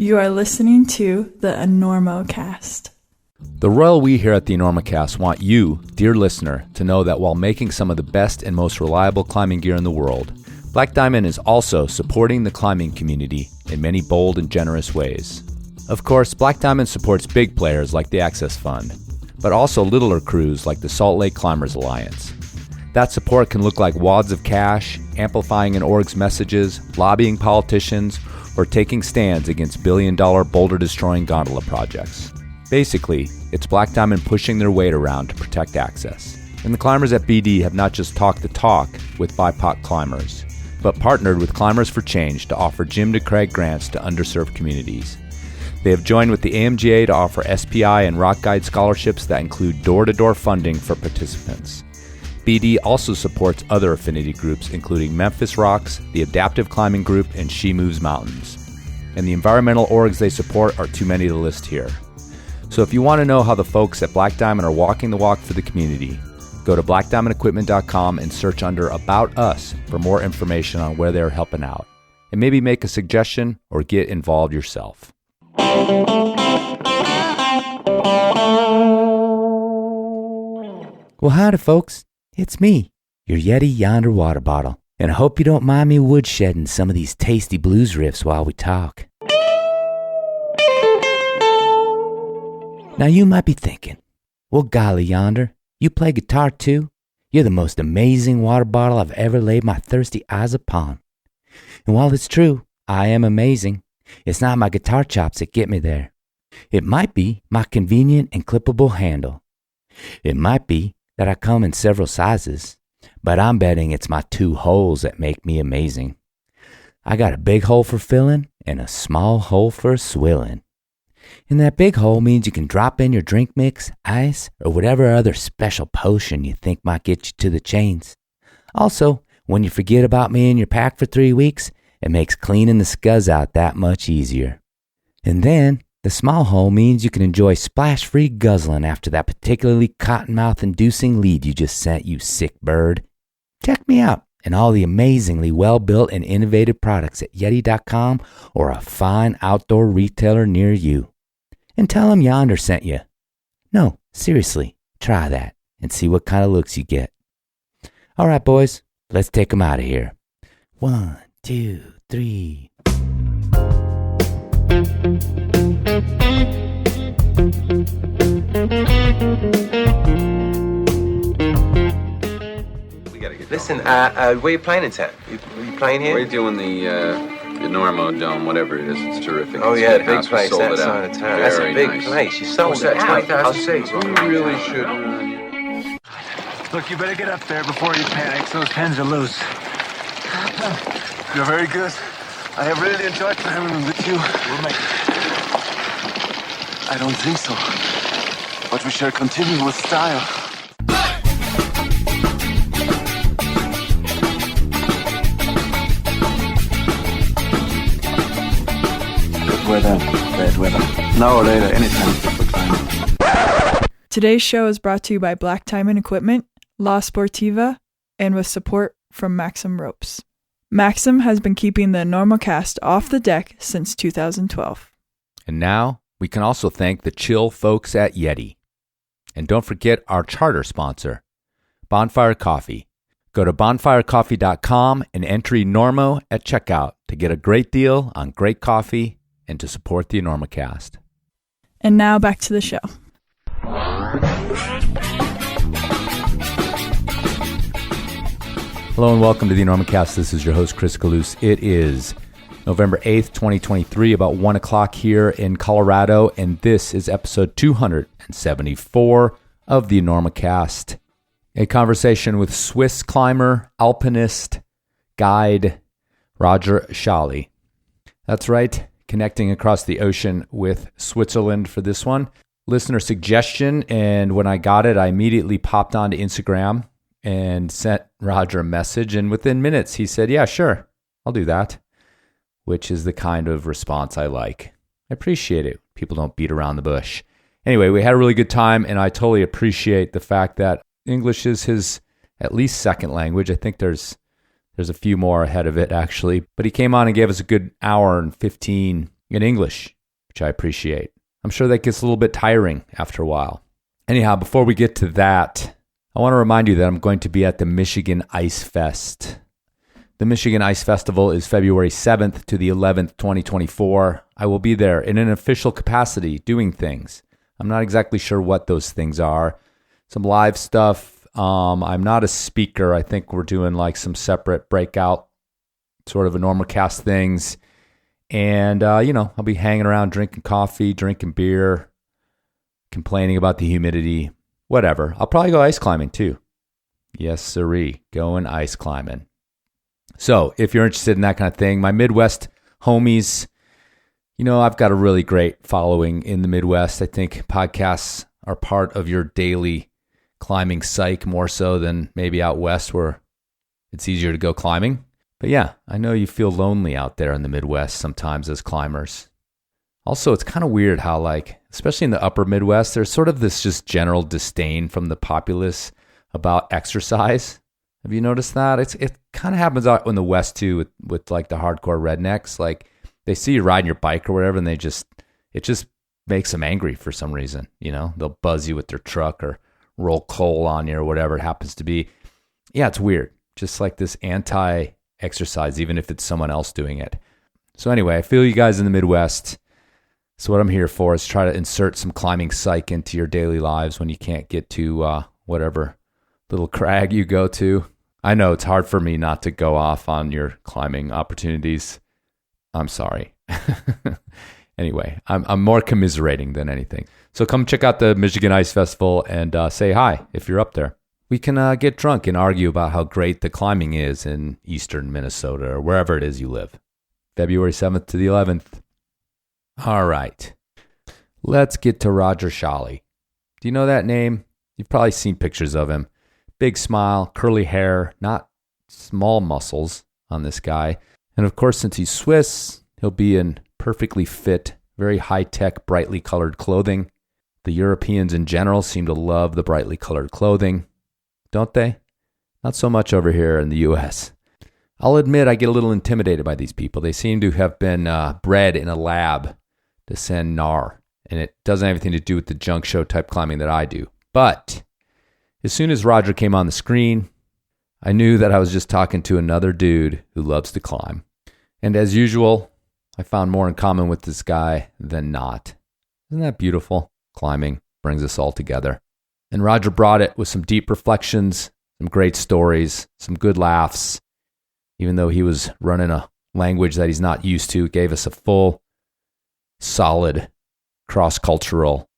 You are listening to the Enormocast. The royal we here at the Enormocast want you, dear listener, to know that while making some of the best and most reliable climbing gear in the world, Black Diamond is also supporting the climbing community in many bold and generous ways. Of course, Black Diamond supports big players like the Access Fund, but also littler crews like the Salt Lake Climbers Alliance. That support can look like wads of cash, amplifying an org's messages, lobbying politicians, or taking stands against billion-dollar boulder-destroying gondola projects. Basically, it's Black Diamond pushing their weight around to protect access. And the climbers at BD have not just talked the talk with BIPOC climbers, but partnered with Climbers for Change to offer Jim DeCraig grants to underserved communities. They have joined with the AMGA to offer SPI and Rock Guide scholarships that include door-to-door funding for participants. BD also supports other affinity groups including Memphis Rocks, the Adaptive Climbing Group, and She Moves Mountains. And the environmental orgs they support are too many to list here. So if you want to know how the folks at Black Diamond are walking the walk for the community, go to blackdiamondequipment.com and search under About Us for more information on where they're helping out. And maybe make a suggestion or get involved yourself. Well, howdy, folks. It's me, your Yeti Yonder water bottle. And I hope you don't mind me woodshedding some of these tasty blues riffs while we talk. Now you might be thinking, well, golly, Yonder, you play guitar too? You're the most amazing water bottle I've ever laid my thirsty eyes upon. And while it's true, I am amazing, it's not my guitar chops that get me there. It might be my convenient and clippable handle. It might be that I come in several sizes, but I'm betting it's my 2 holes that make me amazing. I got a big hole for filling and a small hole for swilling. And that big hole means you can drop in your drink mix, ice, or whatever other special potion you think might get you to the chains. Also, when you forget about me in your pack for 3 weeks, it makes cleaning the scuzz out that much easier. And then, the small hole means you can enjoy splash-free guzzling after that particularly cottonmouth-inducing lead you just sent, you sick bird. Check me out and all the amazingly well-built and innovative products at Yeti.com or a fine outdoor retailer near you. And tell them Yonder sent you. No, seriously, try that and see what kind of looks you get. All right, boys, let's take them out of here. 1, 2, 3. We gotta get Listen, where are you playing in town? You playing here? We're doing the Enormo Dome, whatever it is. It's terrific. Oh, It's yeah, a the big house. We place, sold that it out. side of town. That's a Very big nice. place. You sold What's it that, out. 20,000 seats? We really should. Look, you better get up there before you panic. Those pens are loose. You're very good. I have really enjoyed climbing with you. We'll make it. I don't think so. But we shall continue with style. Good weather, bad weather. Now or later, anytime for climbing. Today's show is brought to you by Black Diamond Equipment, La Sportiva, and with support from Maxim Ropes. Maxim has been keeping the Enormocast off the deck since 2012. And now, we can also thank the chill folks at Yeti. And don't forget our charter sponsor, Bonfire Coffee. Go to bonfirecoffee.com and enter Enormo at checkout to get a great deal on great coffee and to support the Enormocast. And now back to the show. Hello and welcome to the Enormocast. This is your host, Chris Kalous. It is November 8th, 2023, about 1 o'clock here in Colorado, and this is episode 274 of the Enormocast, a conversation with Swiss climber, alpinist, guide, Roger Schaeli. That's right, connecting across the ocean with Switzerland for this one. Listener suggestion, and when I got it, I immediately popped onto Instagram and sent Roger a message, and within minutes he said, yeah, sure, I'll do that, which is the kind of response I like. I appreciate it. People don't beat around the bush. Anyway, we had a really good time, and I totally appreciate the fact that English is his at least second language. I think there's a few more ahead of it, actually. But he came on and gave us a good hour and 15 in English, which I appreciate. I'm sure that gets a little bit tiring after a while. Anyhow, before we get to that, I want to remind you that I'm going to be at the Michigan Ice Fest. The Michigan Ice Festival is February 7th to the 11th, 2024. I will be there in an official capacity doing things. I'm not exactly sure what those things are. Some live stuff. I'm not a speaker. I think we're doing like some separate breakout sort of Enormocast things. And, I'll be hanging around drinking coffee, drinking beer, complaining about the humidity, whatever. I'll probably go ice climbing too. Yes, sirree, going ice climbing. So if you're interested in that kind of thing, my Midwest homies, I've got a really great following in the Midwest. I think podcasts are part of your daily climbing psyche more so than maybe out west where it's easier to go climbing. But yeah, I know you feel lonely out there in the Midwest sometimes as climbers. Also, it's kind of weird how, especially in the upper Midwest, there's sort of this just general disdain from the populace about exercise. Have you noticed that? It kind of happens out in the West too with the hardcore rednecks. Like they see you riding your bike or whatever, and it just makes them angry for some reason. They'll buzz you with their truck or roll coal on you or whatever it happens to be. Yeah, it's weird. Just like this anti-exercise, even if it's someone else doing it. So anyway, I feel you guys in the Midwest. So what I'm here for is try to insert some climbing psych into your daily lives when you can't get to whatever little crag you go to. I know it's hard for me not to go off on your climbing opportunities. I'm sorry. Anyway, I'm more commiserating than anything. So come check out the Michigan Ice Festival and say hi if you're up there. We can get drunk and argue about how great the climbing is in eastern Minnesota or wherever it is you live. February 7th to the 11th. All right. Let's get to Roger Schaeli. Do you know that name? You've probably seen pictures of him. Big smile, curly hair, not small muscles on this guy. And of course, since he's Swiss, he'll be in perfectly fit, very high-tech, brightly colored clothing. The Europeans in general seem to love the brightly colored clothing, don't they? Not so much over here in the U.S. I'll admit I get a little intimidated by these people. They seem to have been bred in a lab to send gnar, and it doesn't have anything to do with the junk show type climbing that I do. But as soon as Roger came on the screen, I knew that I was just talking to another dude who loves to climb. And as usual, I found more in common with this guy than not. Isn't that beautiful? Climbing brings us all together. And Roger brought it with some deep reflections, some great stories, some good laughs. Even though he was running a language that he's not used to, gave us a full, solid, cross-cultural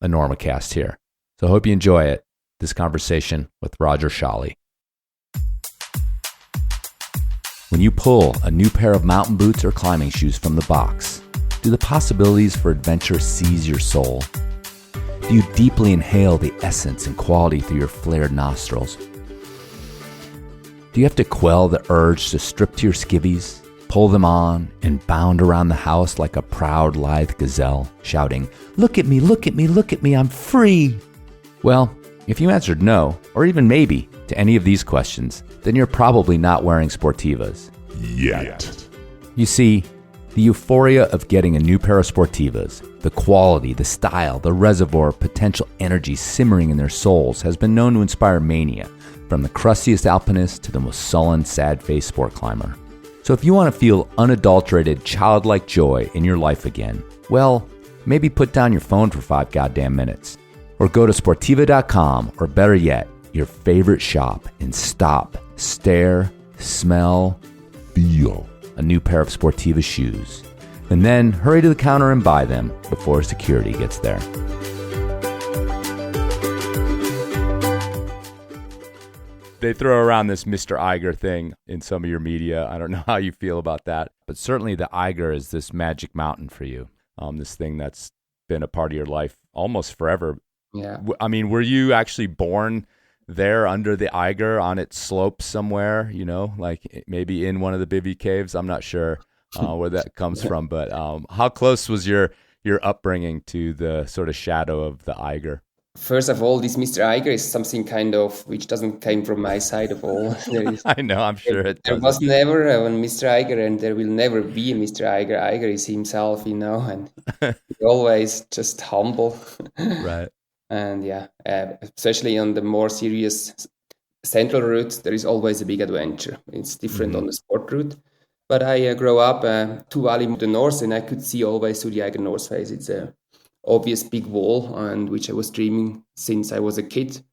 Enormocast here. So I hope you enjoy it. This conversation with Roger Schaeli. When you pull a new pair of mountain boots or climbing shoes from the box, do the possibilities for adventure seize your soul? Do you deeply inhale the essence and quality through your flared nostrils? Do you have to quell the urge to strip to your skivvies, pull them on, and bound around the house like a proud, lithe gazelle, shouting, "Look at me, look at me, look at me, I'm free"? Well, if you answered no, or even maybe, to any of these questions, then you're probably not wearing Sportivas. Yet. You see, the euphoria of getting a new pair of Sportivas, the quality, the style, the reservoir of potential energy simmering in their souls has been known to inspire mania, from the crustiest alpinist to the most sullen, sad-faced sport climber. So if you want to feel unadulterated, childlike joy in your life again, well, maybe put down your phone for 5 goddamn minutes. Or go to Sportiva.com, or better yet, your favorite shop, and stop, stare, smell, feel a new pair of Sportiva shoes. And then hurry to the counter and buy them before security gets there. They throw around this Mr. Eiger thing in some of your media. I don't know how you feel about that, but certainly the Eiger is this magic mountain for you. This thing that's been a part of your life almost forever. Yeah. I mean, were you actually born there under the Eiger on its slopes somewhere, like maybe in one of the Bivy caves? I'm not sure where that comes from, but how close was your upbringing to the sort of shadow of the Eiger? First of all, this Mr. Eiger is something kind of which doesn't came from my side of all. I know, I'm sure it There doesn't. was never a Mr. Eiger, and there will never be a Mr. Eiger. Eiger is himself, and he's always just humble. Right. And yeah, especially on the more serious central route, there is always a big adventure. It's different on the sport route. But I grew up 2 valley to the north, and I could see always through the Eiger North Face. It's a obvious big wall, and which I was dreaming since I was a kid.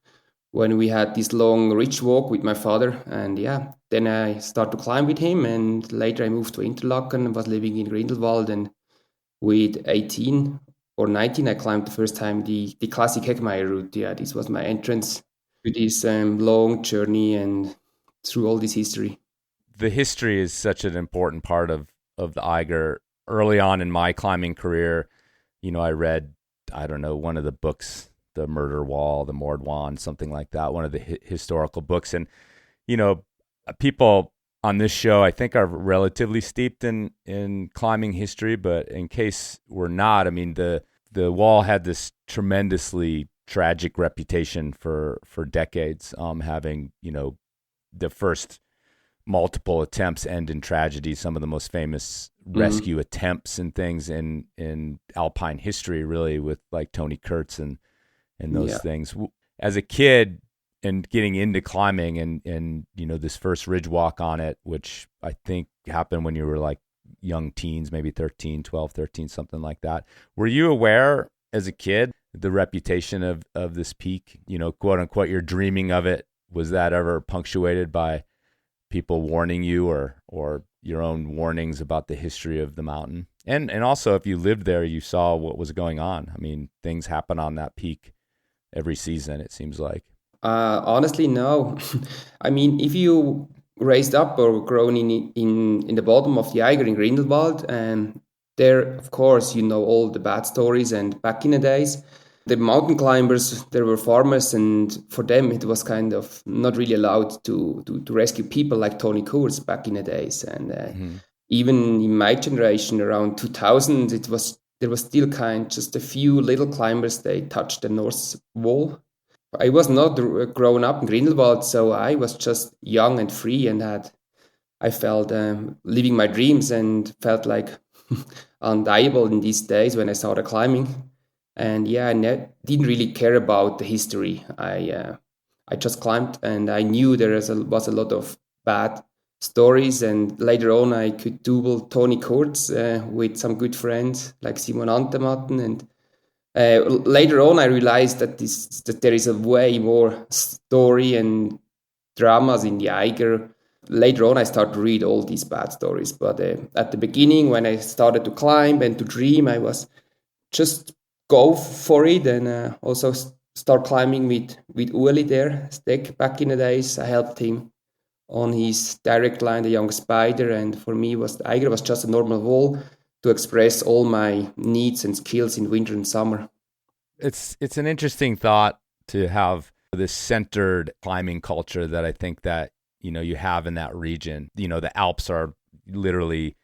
When we had this long ridge walk with my father, and yeah, then I started to climb with him, and later I moved to Interlaken and was living in Grindelwald, and with 18 or 19, I climbed the first time the classic Heckmeyer route. Yeah, this was my entrance to this long journey and through all this history. The history is such an important part of the Eiger. Early on in my climbing career, I read, I don't know, one of the books, The Murder Wall, The Mordwan, something like that, one of the historical books. And, people on this show, I think, are relatively steeped in climbing history, but in case we're not, I mean, the wall had this tremendously tragic reputation for decades, having, the first multiple attempts end in tragedy, some of the most famous rescue attempts and things in alpine history, really, with like Tony Kurtz and those things. As a kid and getting into climbing and this first ridge walk on it, which I think happened when you were like young teens, maybe 13, 12, 13, something like that. Were you aware as a kid the reputation of this peak, quote unquote, you're dreaming of it? Was that ever punctuated by people warning you or your own warnings about the history of the mountain? And also, if you lived there, you saw what was going on. I mean, things happen on that peak every season, it seems like. Honestly, no. I mean, if you raised up or grown in the bottom of the Eiger in Grindelwald, there, of course, all the bad stories. And back in the days, the mountain climbers, there were farmers, and for them it was kind of not really allowed to rescue people like Tony Kurtz back in the days. And even in my generation, around 2000, there was still just a few little climbers. They touched the North Wall. I was not grown up in Grindelwald, so I was just young and free, and I felt living my dreams and felt like undieable in these days when I started climbing. And yeah, I didn't really care about the history. I just climbed, and I knew there was a lot of bad stories. And later on, I could double Tony Kurtz with some good friends like Simon Antematten. And later on, I realized that there is a way more story and dramas in the Eiger. Later on, I started to read all these bad stories. But at the beginning, when I started to climb and to dream, I was just go for it, and also start climbing with Uli there, Steck, back in the days. I helped him on his direct line, the Young Spider, and for me, the Eiger was just a normal wall to express all my needs and skills in winter and summer. It's an interesting thought to have this centered climbing culture that I think that, you have in that region. The Alps are literally,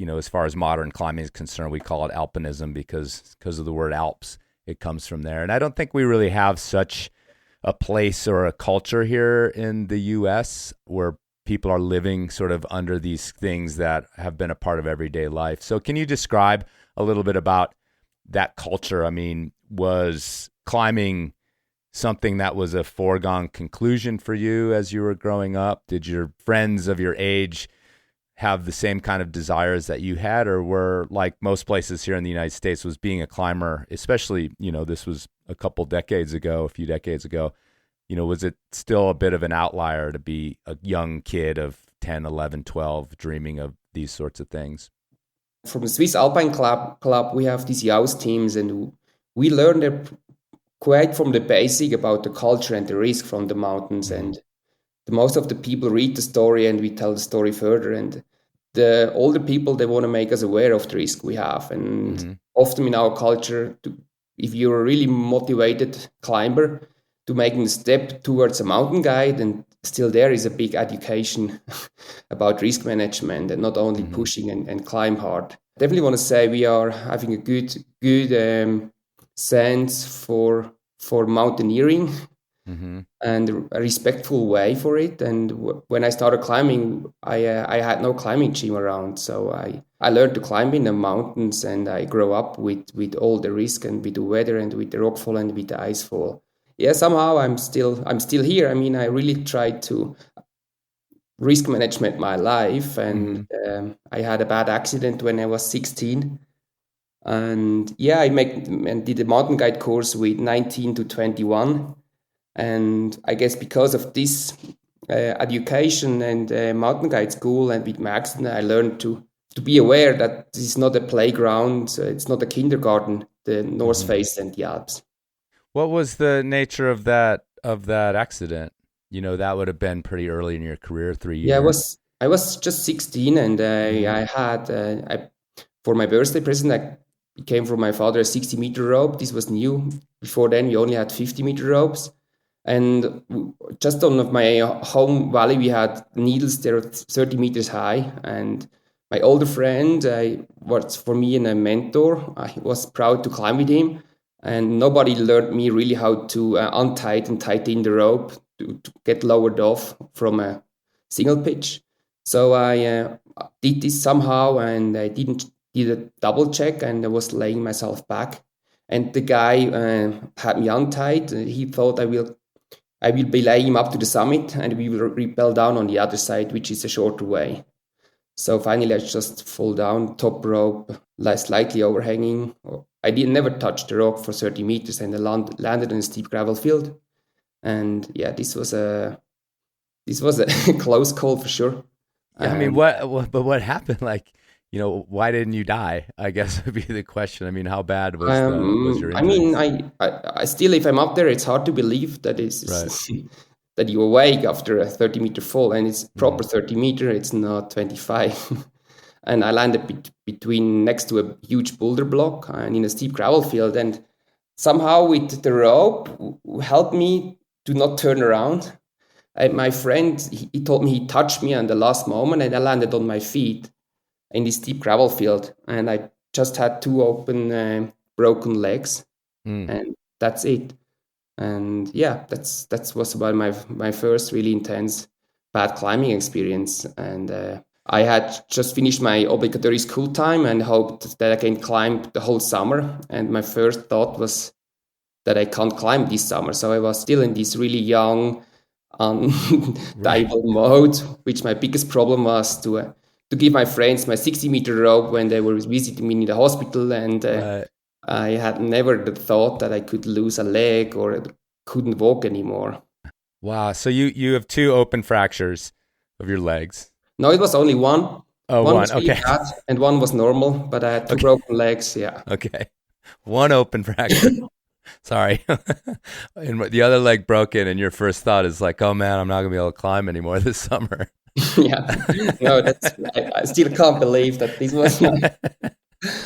as far as modern climbing is concerned, we call it alpinism because of the word Alps. It comes from there. And I don't think we really have such a place or a culture here in the U.S. where people are living sort of under these things that have been a part of everyday life. So can you describe a little bit about that culture? I mean, was climbing something that was a foregone conclusion for you as you were growing up? Did your friends of your age have the same kind of desires that you had, or were, like most places here in the United States, was being a climber, especially, this was a few decades ago, was it still a bit of an outlier to be a young kid of 10, 11, 12 dreaming of these sorts of things? From the Swiss Alpine Club, we have these YAUS teams, and we learned quite from the basic about the culture and the risk from the mountains. And most of the people read the story, and we tell the story further. And the older people, they want to make us aware of the risk we have. And often in our culture, if you're a really motivated climber, to making the step towards a mountain guide, and still there is a big education about risk management and not only pushing and climb hard. Definitely want to say we are having a good sense for for mountaineering Mm-hmm. and a respectful way for it. And when I started climbing, I had no climbing gym around, so I learned to climb in the mountains, and I grew up with all the risk and with the weather and with the rockfall and with the icefall. Yeah, somehow I'm still here. I mean, I really tried to risk management my life, and I had a bad accident when I was 16. And yeah, I did a mountain guide course with 19 to 21. And I guess because of this education and mountain guide school and with my accident, I learned to be aware that this is not a playground, it's not a kindergarten, the North Face and the Alps. What was the nature of that accident? You know, that would have been pretty early in your career, 3 years. Yeah, I was just 16, and I had for my birthday present, it came from my father, a 60-meter rope. This was new. Before then, we only had 50-meter ropes. And just on my home valley, we had needles that are 30 meters high. And my older friend was for me a mentor. I was proud to climb with him. And nobody learned me really how to untighten and tighten the rope to get lowered off from a single pitch. So I did this somehow, and I did a double check, and I was laying myself back. And the guy had me untied. He thought I will belay him up to the summit, and we will rappel down on the other side, which is a shorter way. So finally, I just fall down, top rope, slightly overhanging. I never touched the rock for 30 meters, and I landed in a steep gravel field. And yeah, this was a close call for sure. Yeah, I mean, what happened? Like, you know, why didn't you die? I guess would be the question. I mean, how bad was your injury? I mean, I still, if I'm up there, it's hard to believe that that you awake after a 30-meter fall, and it's proper 30-meter. It's not 25. And I landed between next to a huge boulder block and in a steep gravel field, and somehow with the rope helped me to not turn around. And my friend, he told me he touched me at the last moment, and I landed on my feet in this steep gravel field, and I just had 2 open broken legs, and that's it. And yeah, that was about my first really intense bad climbing experience. And I had just finished my obligatory school time and hoped that I can climb the whole summer. And my first thought was that I can't climb this summer. So I was still in this really young, unstable mode, which my biggest problem was to give my friends my 60-meter rope when they were visiting me in the hospital. And I had never the thought that I could lose a leg or couldn't walk anymore. Wow. So you have 2 open fractures of your legs. No, it was only one. Oh, one one. was really bad, and one was normal, but I had 2 broken legs. Yeah. Okay. 1 open fracture. Sorry. And the other leg broken, and your first thought is like, oh man, I'm not going to be able to climb anymore this summer. Yeah. No, I still can't believe that this was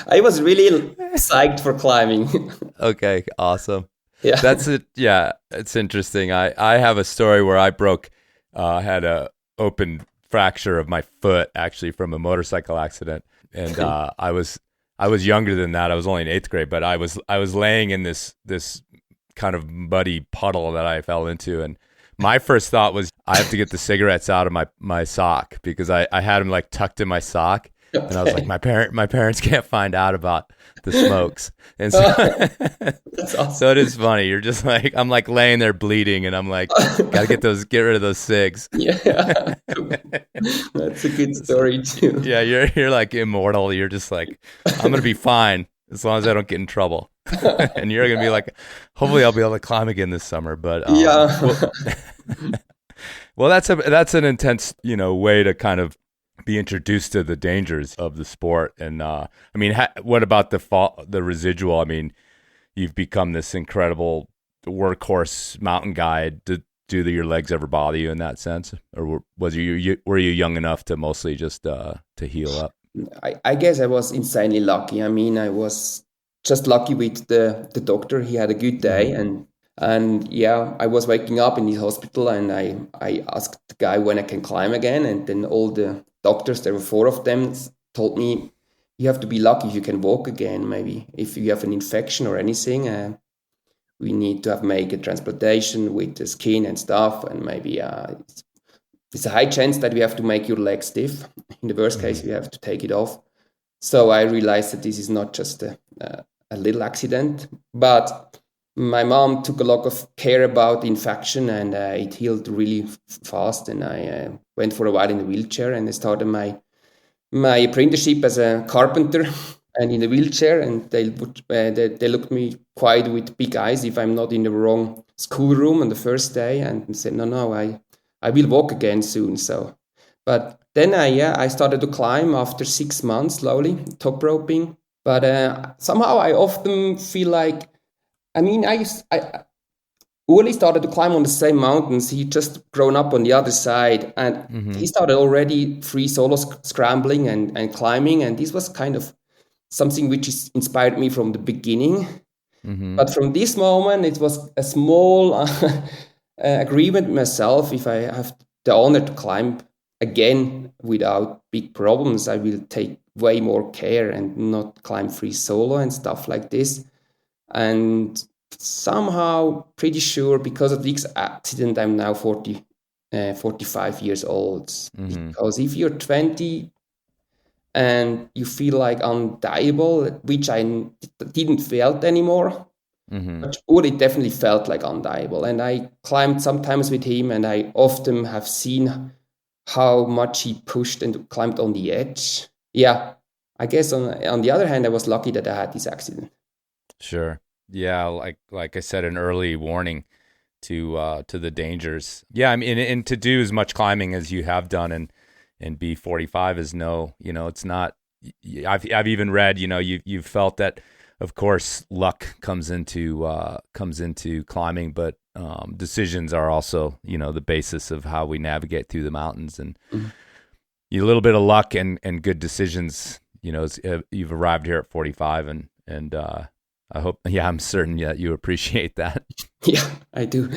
I was really psyched for climbing. Okay, awesome. Yeah. That's it. Yeah, it's interesting. I have a story where I had a open fracture of my foot actually from a motorcycle accident, and I was younger than that. I was only in 8th grade, but I was laying in this kind of muddy puddle that I fell into, and my first thought was I have to get the cigarettes out of my sock, because I had them like tucked in my sock. Okay. And I was like, my parents can't find out about the smokes. And so, that's awesome. So it is funny. You're just like, I'm like laying there bleeding, and I'm like, gotta get rid of those cigs. Yeah. That's a good story too. Yeah, you're like immortal. You're just like, I'm gonna be fine as long as I don't get in trouble. And you're gonna be like, hopefully I'll be able to climb again this summer. But well, that's an intense, way to kind of be introduced to the dangers of the sport. And I mean, what about the residual? I mean, you've become this incredible workhorse mountain guide. Do your legs ever bother you in that sense, or were you young enough to mostly just to heal up? I guess I was insanely lucky. I mean, I was just lucky with the doctor. He had a good day, and yeah, I was waking up in the hospital, and I asked the guy when I can climb again, and then all the doctors, there were 4 of them, told me you have to be lucky if you can walk again. Maybe if you have an infection or anything, we need to have make a transplantation with the skin and stuff, and maybe it's a high chance that we have to make your leg stiff. In the worst case, we have to take it off. So I realized that this is not just a little accident, but my mom took a lot of care about the infection, and it healed really fast. And I went for a while in a wheelchair, and I started my apprenticeship as a carpenter and in a wheelchair. And they looked at me quite with big eyes if I'm not in the wrong schoolroom on the first day, and said, no, I will walk again soon. So, but then I started to climb after 6 months slowly, top roping. But somehow I often feel like, Uli started to climb on the same mountains. He just grown up on the other side, and he started already free solo scrambling and climbing. And this was kind of something which inspired me from the beginning. But from this moment, it was a small agreement with myself. If I have the honor to climb again without big problems, I will take way more care and not climb free solo and stuff like this. And somehow pretty sure because of this accident, I'm now 45 years old. Because if you're 20 and you feel like undiable, which I didn't felt anymore, but Uri definitely felt like undiable. And I climbed sometimes with him, and I often have seen how much he pushed and climbed on the edge. Yeah, I guess on the other hand, I was lucky that I had this accident. Sure. Yeah, like I said, an early warning to the dangers. Yeah, I mean, and to do as much climbing as you have done and be 45 is it's not. I've even read, you've felt that, of course, luck comes into climbing, but decisions are also the basis of how we navigate through the mountains, and a little bit of luck and good decisions. You've arrived here at 45, and I hope, I'm certain that you appreciate that. Yeah, I do.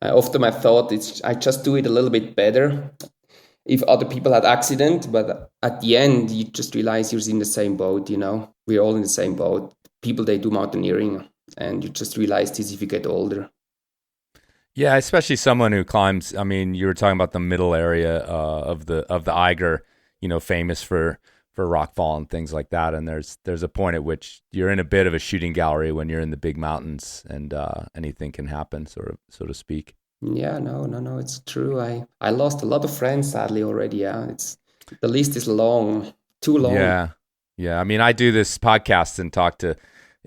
Often I thought I just do it a little bit better if other people had accident, but at the end you just realize you're in the same boat. We're all in the same boat. People, they do mountaineering, and you just realize this if you get older. Yeah, especially someone who climbs. I mean, you were talking about the middle area of the Eiger, famous for rockfall and things like that. And there's a point at which you're in a bit of a shooting gallery when you're in the big mountains, and anything can happen, so to speak. Yeah, no, it's true. I lost a lot of friends, sadly, already. Yeah, the list is long, too long. Yeah. I mean, I do this podcast and talk to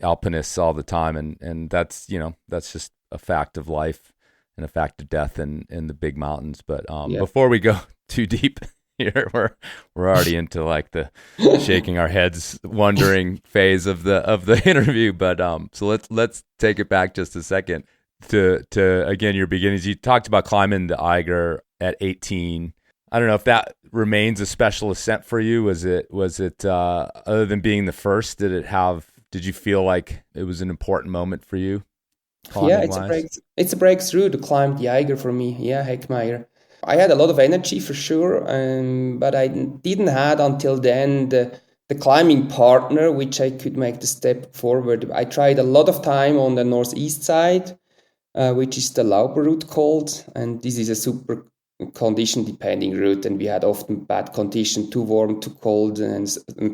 alpinists all the time, and that's just a fact of life and a fact of death in the big mountains. But before we go too deep here, we're already into like the shaking our heads wondering phase of the interview. But so let's take it back just a second to again your beginnings. You talked about climbing the Eiger at 18. I don't know if that remains a special ascent for you. Was it other than being the first, did you feel like it was an important moment for you? Yeah, it's a breakthrough to climb the Eiger for me. Yeah, Heckmeyer. I had a lot of energy for sure, but I didn't have until then the climbing partner, which I could make the step forward. I tried a lot of time on the northeast side, which is the Lauber route called, and this is a super condition depending route, and we had often bad condition, too warm, too cold, and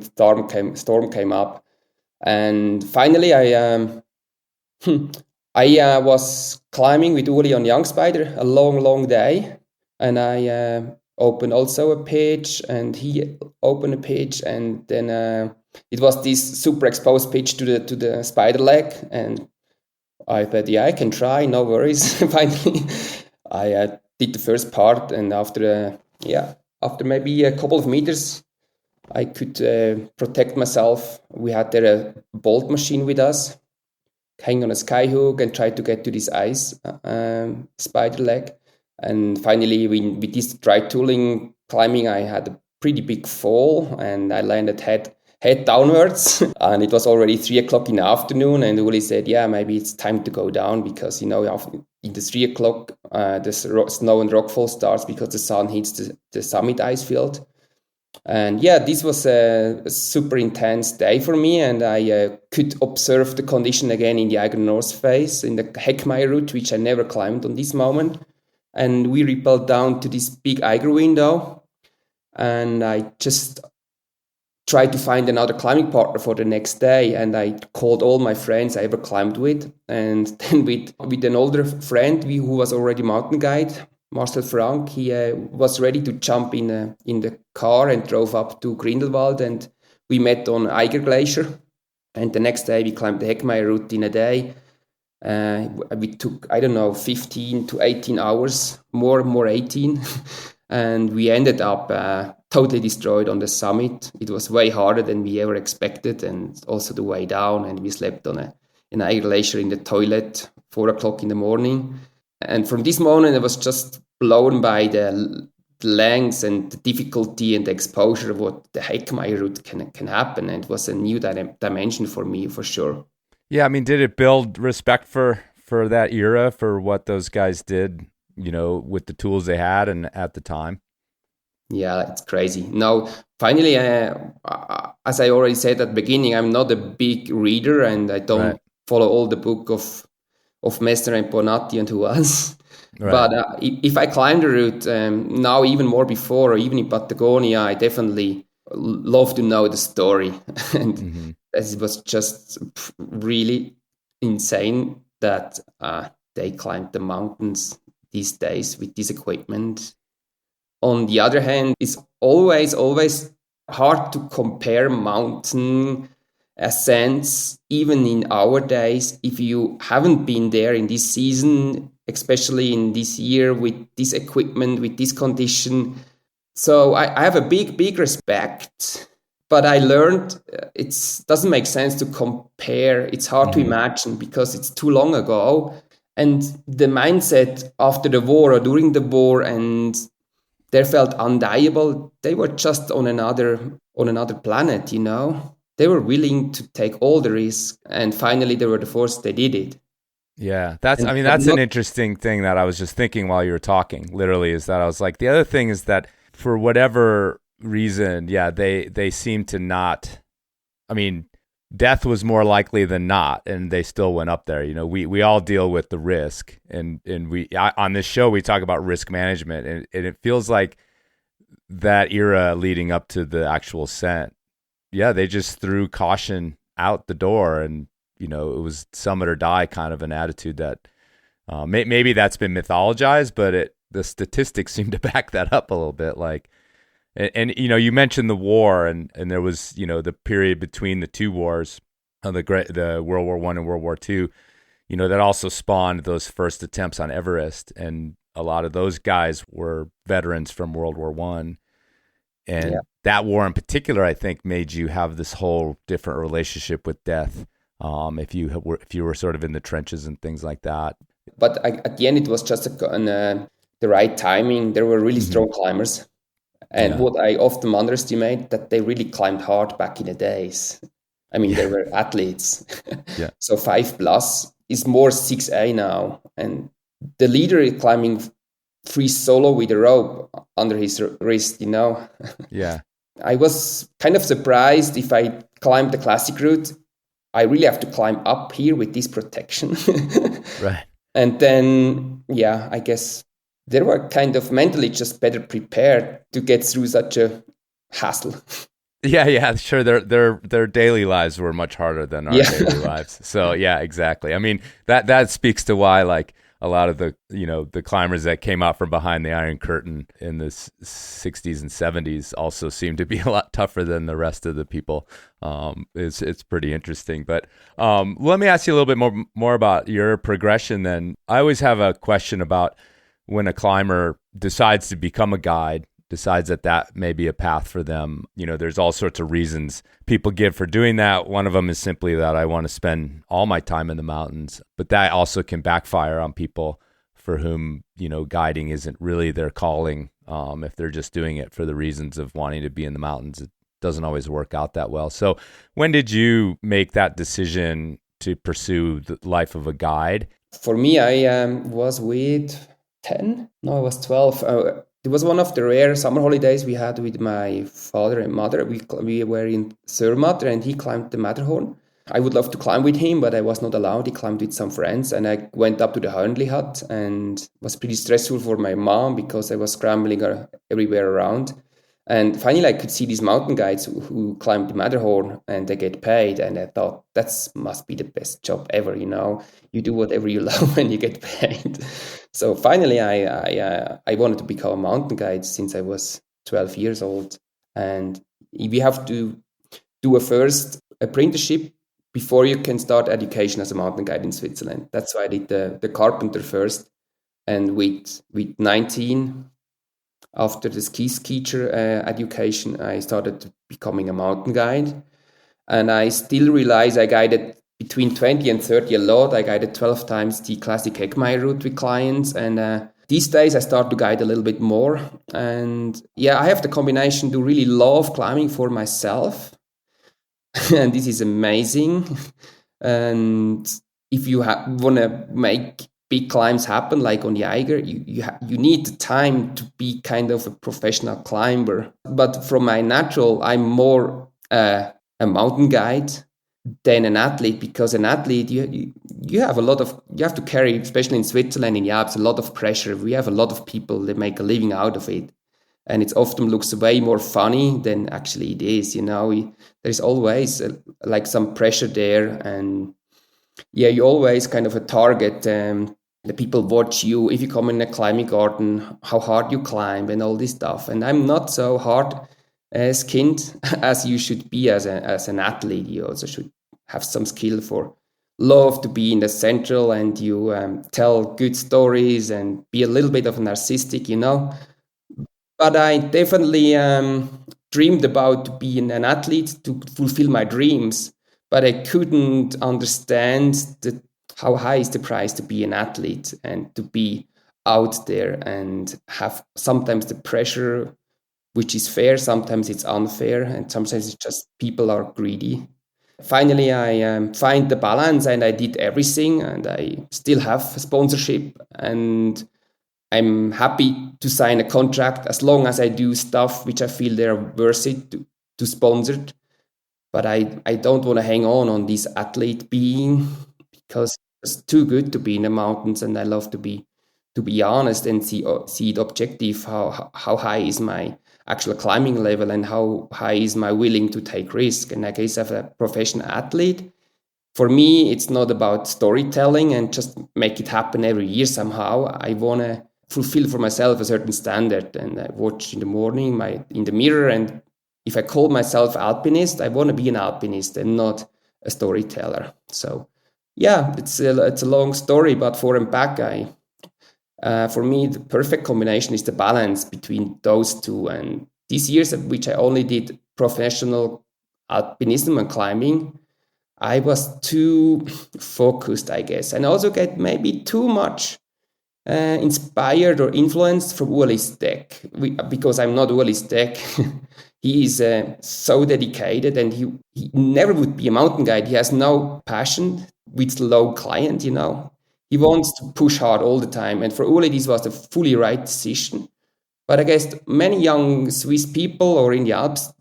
storm came up. And finally I was climbing with Uli on Young Spider, a long day, and I opened also a page, and he opened a page, and then it was this super exposed pitch to the spider leg, and I thought, yeah, I can try, no worries. Finally, I did the first part, and after maybe a couple of meters, I could protect myself. We had there a bolt machine with us, hang on a sky hook and try to get to this ice spider leg. And finally, with this dry tooling climbing, I had a pretty big fall, and I landed head downwards. And it was already 3:00 in the afternoon, and Uli said, yeah, maybe it's time to go down, because, in the 3:00, the snow and rockfall starts because the sun hits the summit ice field. And yeah, this was a super intense day for me, and I could observe the condition again in the Eiger North Face, in the Heckmeyer route, which I never climbed on this moment. And we rappelled down to this big Eiger window, and I just tried to find another climbing partner for the next day. And I called all my friends I ever climbed with, and then with an older friend who was already mountain guide, Marcel Frank, he was ready to jump in the car and drove up to Grindelwald, and we met on Eiger Glacier. And the next day we climbed the Heckmeyer route in a day. We took, 15 to 18 hours, more 18. And we ended up totally destroyed on the summit. It was way harder than we ever expected, and also the way down. And we slept on an Eiger Glacier in the toilet, 4 o'clock in the morning. And from this moment, I was just blown by the lengths and the difficulty and the exposure of what the Heckmeyer route can happen. And it was a new dimension for me, for sure. Yeah, I mean, did it build respect for that era, for what those guys did, with the tools they had and at the time? Yeah, it's crazy. Now, finally, as I already said at the beginning, I'm not a big reader, and I don't follow all the book of Messner and Bonatti and who else. Right. But if I climb the route now, even more before, or even in Patagonia, I definitely love to know the story. And it was just really insane that they climbed the mountains these days with this equipment. On the other hand, it's always hard to compare mountain ascents, even in our days, if you haven't been there in this season, especially in this year with this equipment, with this condition. So I have a big respect, but I learned it doesn't make sense to compare. It's hard to imagine because it's too long ago. And the mindset after the war or during the war, and they felt undieable. They were just on another planet, They were willing to take all the risk, and finally they were the first. They did it. Yeah, that's an interesting thing that I was just thinking while you were talking. Literally, is that I was like, the other thing is that for whatever reason, they seem to not. I mean, death was more likely than not, and they still went up there. We all deal with the risk, and on this show we talk about risk management, and it feels like that era leading up to the actual ascent. Yeah, they just threw caution out the door, and it was summit or die kind of an attitude that maybe that's been mythologized, but the statistics seem to back that up a little bit. Like, and you mentioned the war, and there was the period between the two wars, the World War I and World War II. That also spawned those first attempts on Everest, and a lot of those guys were veterans from World War I. And that war in particular, I think, made you have this whole different relationship with death. If you were sort of in the trenches and things like that. But at the end, it was just the right timing. There were really strong climbers, and what I often underestimate, that they really climbed hard back in the days. I mean, they were athletes. So 5+ is more 6A now, and the leader is climbing free solo with a rope under his wrist. Yeah. I was kind of surprised. If I climbed the classic route, I really have to climb up here with this protection. Right. And then, I guess they were kind of mentally just better prepared to get through such a hassle. Yeah, sure. Their daily lives were much harder than our daily lives. So yeah, exactly. I mean, that speaks to why, like, a lot of the climbers that came out from behind the Iron Curtain in the 60s and 70s also seem to be a lot tougher than the rest of the people. It's pretty interesting. But let me ask you a little bit more about your progression then. I always have a question about when a climber decides to become a guide, decides that may be a path for them. There's all sorts of reasons people give for doing that. One of them is simply that I want to spend all my time in the mountains, but that also can backfire on people for whom, guiding isn't really their calling. If they're just doing it for the reasons of wanting to be in the mountains, it doesn't always work out that well. So when did you make that decision to pursue the life of a guide? For me, I was with 10. No, I was 12. it was one of the rare summer holidays we had with my father and mother. We were in Zermatt and he climbed the Matterhorn. I would love to climb with him, but I was not allowed. He climbed with some friends, and I went up to the Hörnli hut, and it was pretty stressful for my mom because I was scrambling everywhere around. And finally, I could see these mountain guides who climb the Matterhorn, and they get paid. And I thought, that must be the best job ever, you know. You do whatever you love and you get paid. So finally, I wanted to become a mountain guide since I was 12 years old. And we have to do a first apprenticeship before you can start education as a mountain guide in Switzerland. That's why I did the carpenter first. And with 19, after the ski teacher education, I started becoming a mountain guide. And I still realize I guided between 20 and 30 a lot. I guided 12 times the classic Heckmeyer route with clients. And these days I start to guide a little bit more. And yeah, I have the combination to really love climbing for myself. And this is amazing. And if you want to make big climbs happen, like on the Eiger, you need the time to be kind of a professional climber. But from my natural, I'm more a mountain guide than an athlete, because an athlete, you have to carry, especially in Switzerland, in the Alps, a lot of pressure. We have a lot of people that make a living out of it. And it often looks way more funny than actually it is, you know. There's always like some pressure there. And yeah, you always kind of a target. The people watch you if you come in a climbing garden, how hard you climb and all this stuff. And I'm not so hard skinned as you should be as an athlete. You also should have some skill for love to be in the central, and you tell good stories and be a little bit of a narcissistic, you know. But I definitely dreamed about being an athlete to fulfill my dreams. But I couldn't understand how high is the price to be an athlete and to be out there and have sometimes the pressure, which is fair, sometimes it's unfair, and sometimes it's just people are greedy. Finally, I find the balance, and I did everything, and I still have a sponsorship, and I'm happy to sign a contract as long as I do stuff which I feel they're worth it to sponsor it. But I don't want to hang on this athlete being, because it's too good to be in the mountains, and I love to be honest and see it objective. How high is my actual climbing level, and how high is my willing to take risk? And I guess as a professional athlete, for me, it's not about storytelling and just make it happen every year somehow. I want to fulfill for myself a certain standard, and I watch in the morning in the mirror, and if I call myself alpinist, I want to be an alpinist and not a storyteller. So yeah, it's a long story, but for and back, for me, the perfect combination is the balance between those two. And these years, which I only did professional alpinism and climbing, I was too focused, I guess, and also get maybe too much inspired or influenced from Ueli's deck, because I'm not Ueli's deck. He is so dedicated, and he never would be a mountain guide. He has no passion with low client, you know. He wants to push hard all the time. And for Ueli, this was the fully right decision. But I guess many young Swiss people or in the Alps,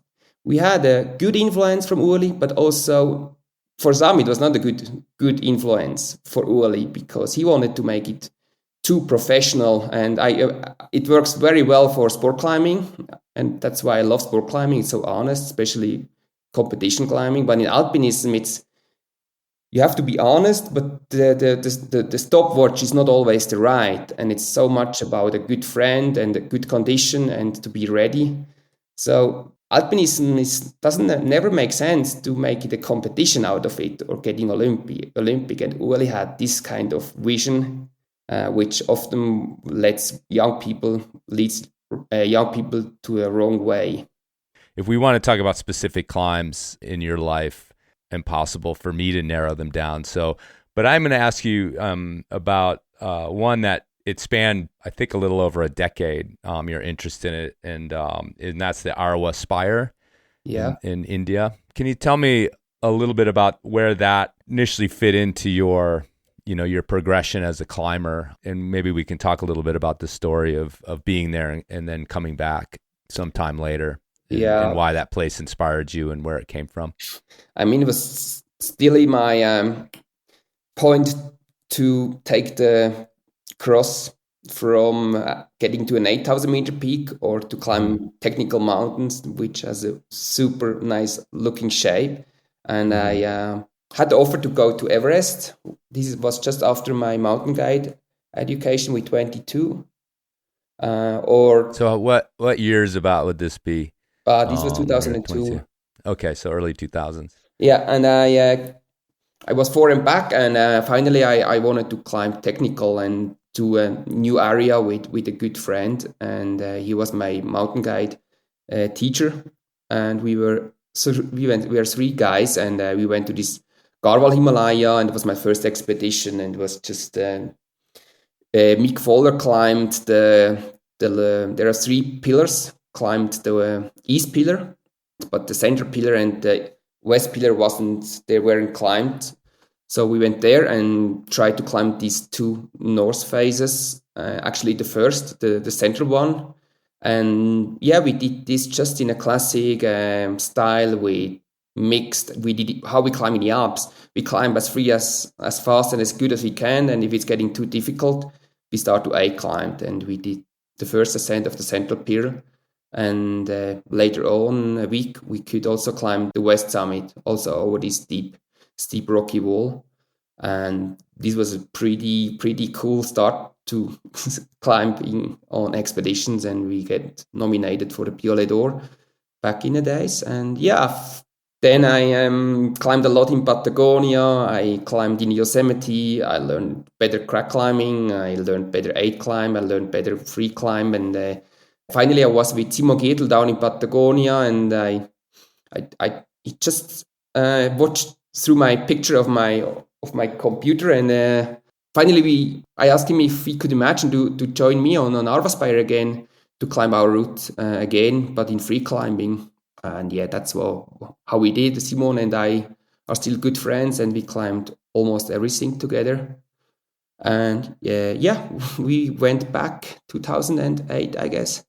we had a good influence from Ueli, but also for some, it was not a good influence for Ueli, because he wanted to make it too professional. And it works very well for sport climbing. And that's why I love sport climbing. It's so honest, especially competition climbing. But in alpinism, you have to be honest, but the stopwatch is not always the right. And it's so much about a good friend and a good condition and to be ready. So alpinism never make sense to make it a competition out of it or getting Olympic. And Ueli had this kind of vision, which often leads young people to a wrong way. If we want to talk about specific climbs in your life, impossible for me to narrow them down. But I'm going to ask you about one that it spanned, I think, a little over a decade. Your interest in it, and that's the Arawa Spire, in India. Can you tell me a little bit about where that initially fit into your your progression as a climber, and maybe we can talk a little bit about the story of being there and then coming back sometime later, and why that place inspired you and where it came from. I mean, it was still in my point to take the cross from getting to an 8,000 meter peak or to climb technical mountains, which has a super nice looking shape. And I had the offer to go to Everest. This was just after my mountain guide education with 22. So what years about would this be? This was 2002. Okay, so early 2000s. Yeah, and I was forward and back, and finally I wanted to climb technical and to a new area with a good friend, and he was my mountain guide teacher, and we were 3 guys, and we went to this Garhwal Himalaya, and it was my first expedition, and it was just Mick Fowler climbed there are 3 pillars, climbed the east pillar, but the central pillar and the west pillar weren't climbed. So we went there and tried to climb these 2 north faces. Actually, the central one. And yeah, we did this just in a classic style. We did how we climb in the Alps. We climb as free, as fast and as good as we can. And if it's getting too difficult, we start to A-climb. And we did the first ascent of the central pillar. And later on a week, we could also climb the west summit, also over this steep rocky wall. And this was a pretty cool start to climbing on expeditions, and we get nominated for the Piolet d'Or back in the days. And yeah, then I climbed a lot in Patagonia. I climbed in Yosemite. I learned better crack climbing. I learned better 8 climb. I learned better free climb. And finally, I was with Simon Giedel down in Patagonia, and I just watched through my picture of my computer, and finally I asked him if he could imagine to join me on Arvaspire again, to climb our route again, but in free climbing. And yeah, that's how we did. Simon and I are still good friends, and we climbed almost everything together. And yeah, we went back 2008, I guess.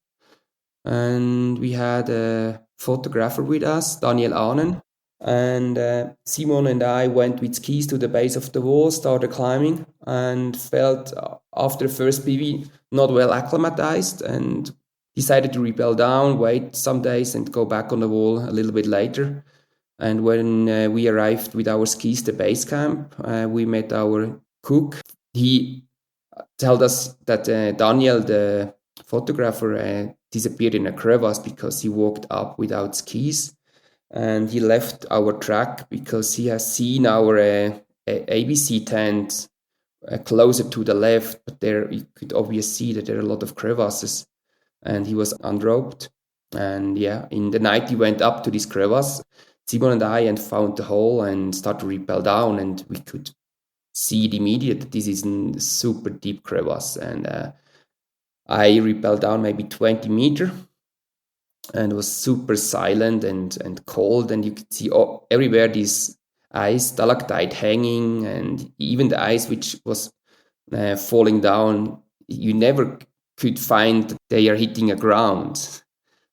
And we had a photographer with us, Daniel Ahnen. And Simon and I went with skis to the base of the wall, started climbing, and felt after the first PB not well acclimatized, and decided to rappel down, wait some days, and go back on the wall a little bit later. And when we arrived with our skis to base camp, we met our cook. He told us that Daniel, the photographer, disappeared in a crevasse because he walked up without skis. And he left our track because he has seen our ABC tent closer to the left, but there you could obviously see that there are a lot of crevasses, and he was unroped. And yeah, in the night he went up to this crevasse, Simon and I, and found the hole and started to rappel down, and we could see it immediately that this is a super deep crevasse. And I rappelled down maybe 20 meters. And it was super silent and cold, and you could see everywhere this ice, stalactite hanging, and even the ice which was falling down, you never could find that they are hitting a ground.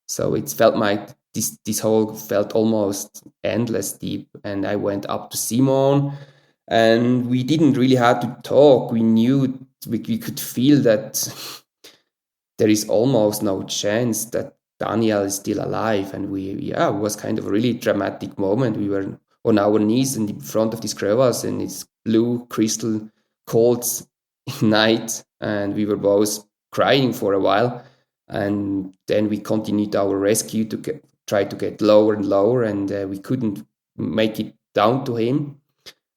So it felt like this hole felt almost endless deep. And I went up to Simon, and we didn't really have to talk. We knew, we could feel that there is almost no chance that Daniel is still alive. And it was kind of a really dramatic moment. We were on our knees in front of this crevasse, and it's blue, crystal, cold night, and we were both crying for a while. And then we continued our rescue to try to get lower and lower, and we couldn't make it down to him.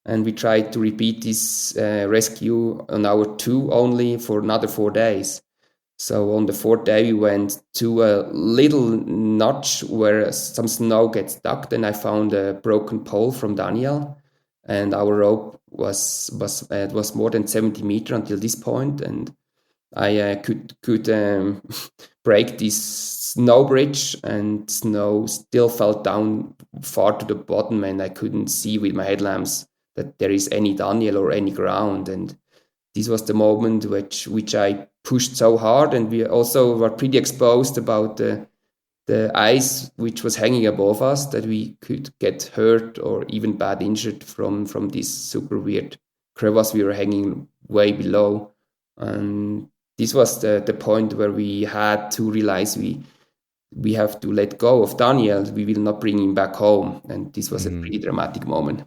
And we tried to repeat this rescue on our 2 only for another 4 days. So on the 4th day, we went to a little notch where some snow gets stuck. Then I found a broken pole from Daniel, and our rope was more than 70 meters until this point, and I could break this snow bridge, and snow still fell down far to the bottom, and I couldn't see with my headlamps that there is any Daniel or any ground. And this was the moment which I pushed so hard, and we also were pretty exposed about the ice which was hanging above us, that we could get hurt or even bad injured from this super weird crevasse we were hanging way below. And this was the point where we had to realize we have to let go of Daniel. We will not bring him back home. And this was a pretty dramatic moment.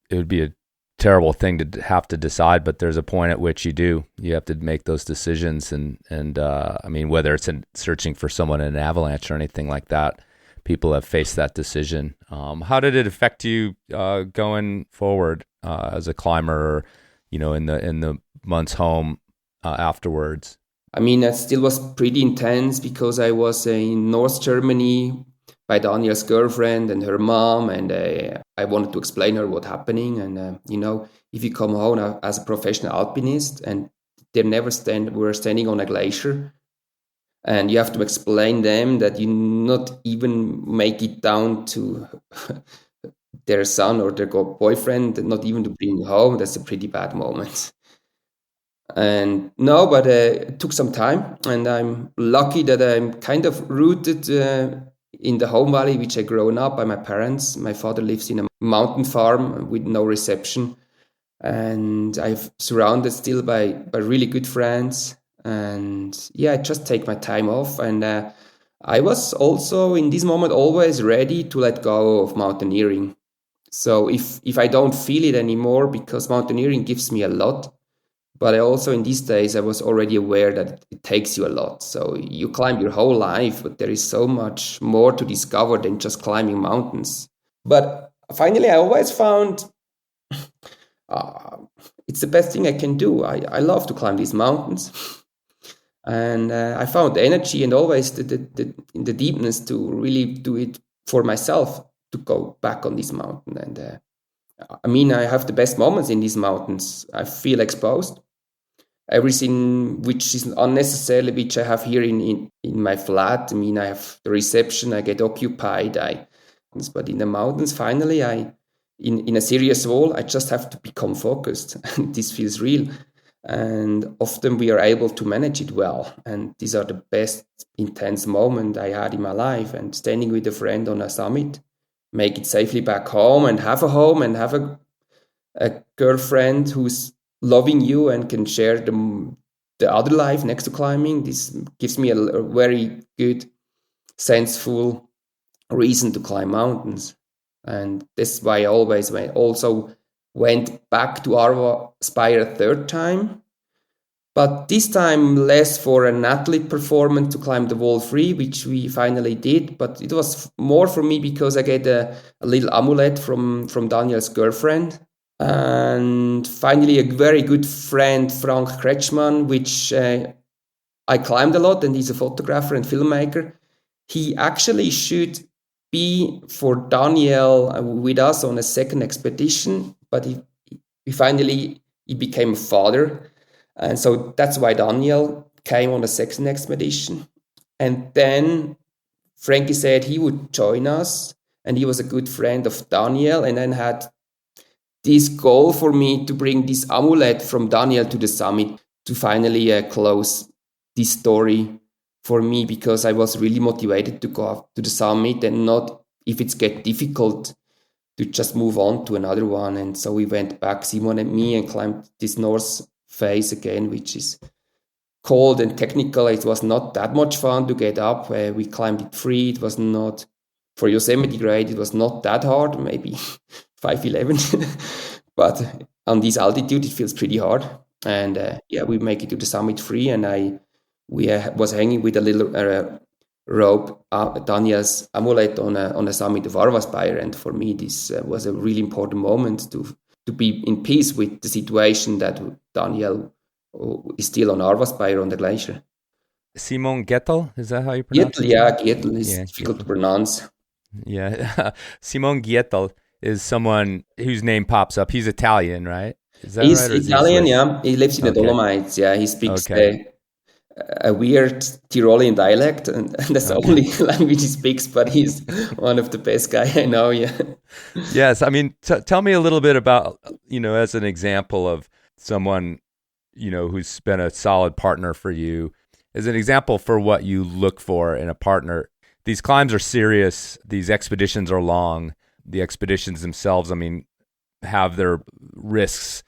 It would be a terrible thing to have to decide, but there's a point at which you have to make those decisions. And I mean, whether it's in searching for someone in an avalanche or anything like that, people have faced that decision. How did it affect you going forward as a climber, or, in the months home afterwards? I mean, it still was pretty intense because I was in North Germany by Daniel's girlfriend and her mom, and I wanted to explain her what's happening. And if you come home as a professional alpinist and we're standing on a glacier, and you have to explain them that you not even make it down to their son or their boyfriend, not even to bring home, that's a pretty bad moment. And no, but it took some time, and I'm lucky that I'm kind of rooted in the home valley, which I grown up by my parents. My father lives in a mountain farm with no reception, and I'm surrounded still by really good friends. And yeah, I just take my time off. And I was also in this moment always ready to let go of mountaineering. So if I don't feel it anymore, because mountaineering gives me a lot, but I also in these days I was already aware that it takes you a lot. So you climb your whole life, but there is so much more to discover than just climbing mountains. But finally, I always found it's the best thing I can do. I love to climb these mountains. And I found energy and always the deepness to really do it for myself, to go back on this mountain. And I mean, I have the best moments in these mountains. I feel exposed. Everything which is unnecessarily, which I have here in my flat. I mean, I have the reception, I get occupied. But in the mountains, finally, in a serious role, I just have to become focused. And this feels real. And often we are able to manage it well. And these are the best intense moments I had in my life. And standing with a friend on a summit, make it safely back home, and have a girlfriend who's loving you and can share the other life next to climbing. This gives me a very good, senseful reason to climb mountains. And that's why I always went back to Arva Spire a third time, but this time less for an athlete performance to climb the wall free, which we finally did. But it was more for me because I get a little amulet from Daniel's girlfriend. And finally, a very good friend, Frank Kretschmann, which I climbed a lot, and he's a photographer and filmmaker. He actually should be for Daniel with us on a second expedition, but he became a father. And so that's why Daniel came on the second expedition. And then Frankie said he would join us, and he was a good friend of Daniel, and then had this goal for me to bring this amulet from Daniel to the summit to finally close this story for me, because I was really motivated to go up to the summit and not, if it's get difficult, to just move on to another one. And so we went back, Simon and me, and climbed this North Face again, which is cold and technical. It was not that much fun to get up. We climbed it free. It was not, for Yosemite grade, it was not that hard, maybe 511. But on this altitude, it feels pretty hard. And we make it to the summit free. And we was hanging with a little rope, Daniel's amulet on a summit of Arva Spire. And for me, this was a really important moment to be in peace with the situation that Daniel is still on Arva Spire on the glacier. Simon Gettel, is that how you pronounce it? Yeah, Gettel is difficult to pronounce. Yeah, Simon Gettel is someone whose name pops up. He's Italian, right? Is that He's right? Italian, yeah. He lives in the Dolomites. Yeah, he speaks a weird Tyrolean dialect, and that's the only language he speaks, but he's one of the best guy I know, yeah. Yes, I mean, tell me a little bit about, as an example of someone, who's been a solid partner for you, as an example for what you look for in a partner. These climbs are serious. These expeditions are long. The expeditions themselves, I mean, have their risks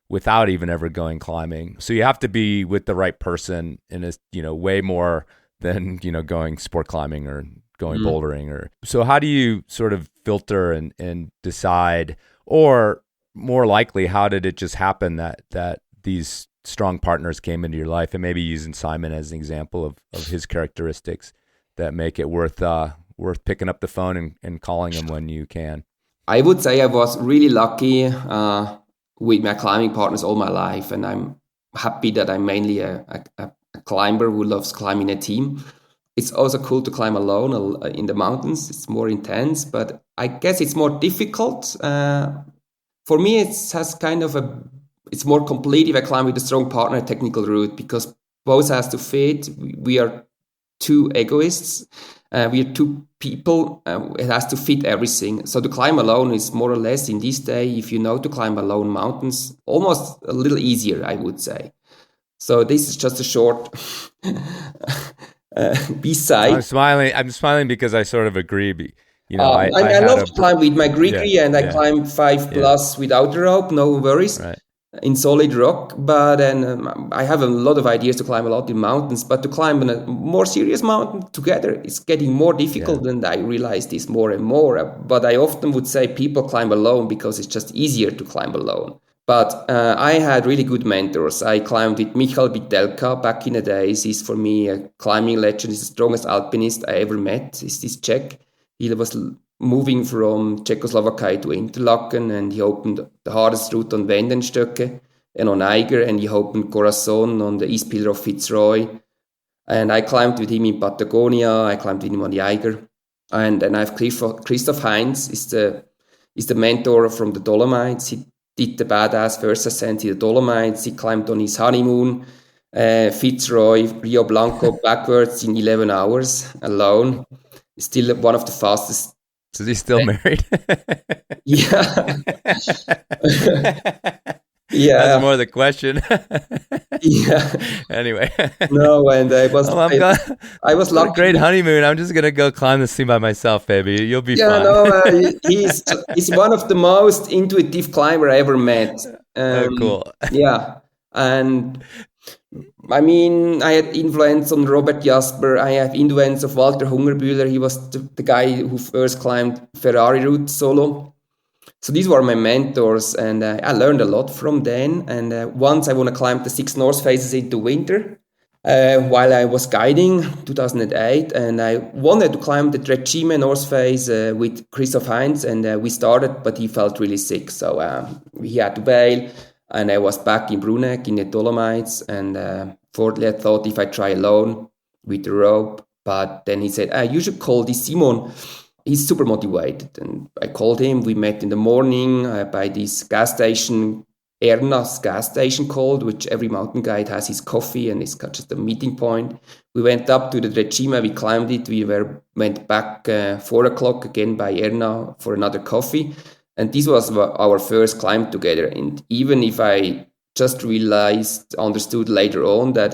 without even ever going climbing. So you have to be with the right person, and it's, way more than, going sport climbing or going bouldering. So how do you sort of filter and decide, or more likely, how did it just happen that these strong partners came into your life? And maybe using Simon as an example of his characteristics that make it worth picking up the phone and calling him when you can. I would say I was really lucky with my climbing partners all my life, and I'm happy that I'm mainly a climber who loves climbing a team. It's also cool to climb alone in the mountains. It's more intense, but I guess it's more difficult. For me, it's more complete if I climb with a strong partner, a technical route, because both has to fit. We are two egoists. We are two people. It has to fit everything. So to climb alone is more or less, in this day, if you know to climb alone mountains, almost a little easier, I would say. So this is just a short B-side. I'm smiling because I sort of agree. I love to climb with my Grigri, and I climb 5+ without a rope, no worries. Right. In solid rock, but then I have a lot of ideas to climb a lot in mountains, but to climb in a more serious mountain together, it's getting more difficult, and I realize this more and more. But I often would say people climb alone because it's just easier to climb alone. But I had really good mentors. I climbed with Michal Bitelka back in the days. He's, for me, a climbing legend. He's the strongest alpinist I ever met. He's this Czech. He was moving from Czechoslovakia to Interlaken, and he opened the hardest route on Wendenstöcke and on Eiger, and he opened Corazon on the East Pillar of Fitzroy. And I climbed with him in Patagonia. I climbed with him on the Eiger. And then I have Christoph Heinz is the mentor from the Dolomites. He did the badass first ascent in the Dolomites. He climbed on his honeymoon, Fitzroy, Rio Blanco backwards in 11 hours alone. Still one of the fastest. Is he still married? Yeah. Yeah. That's more the question. Yeah. Anyway. No, and I was lucky. A great honeymoon. I'm just gonna go climb this thing by myself, baby. You'll be fine. No, he's one of the most intuitive climber I ever met. Cool. Yeah, and I mean, I had influence on Robert Jasper. I have influence of Walter Hungerbühler. He was the guy who first climbed Ferrari route solo. So these were my mentors, and I learned a lot from them. And once I want to climb the 6 North Faces into winter while I was guiding, 2008, and I wanted to climb the Trecime North Face with Christoph Heinz, and we started, but he felt really sick, so he had to bail. And I was back in Bruneck in the Dolomites, and fourthly I thought if I try alone with the rope, but then he said, you should call this Simon. He's super motivated. And I called him. We met in the morning by this gas station, Erna's gas station called, which every mountain guide has his coffee, and it's just a meeting point. We went up to the Trecime, we climbed it, went back 4 o'clock again by Erna for another coffee. And this was our first climb together. And even if I just understood later on that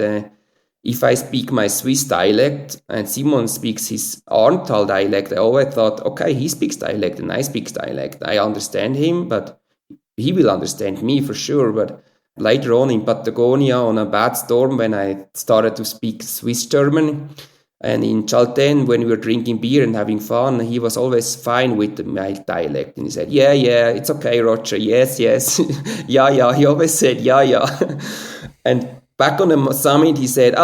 if I speak my Swiss dialect and Simon speaks his Arntal dialect, I always thought, okay, he speaks dialect and I speak dialect. I understand him, but he will understand me for sure. But later on in Patagonia, on a bad storm, when I started to speak Swiss German, and in Chaltén, when we were drinking beer and having fun, he was always fine with my dialect. And he said, yeah, it's okay, Roger. Yes. yeah. He always said, yeah. And back on the summit, he said,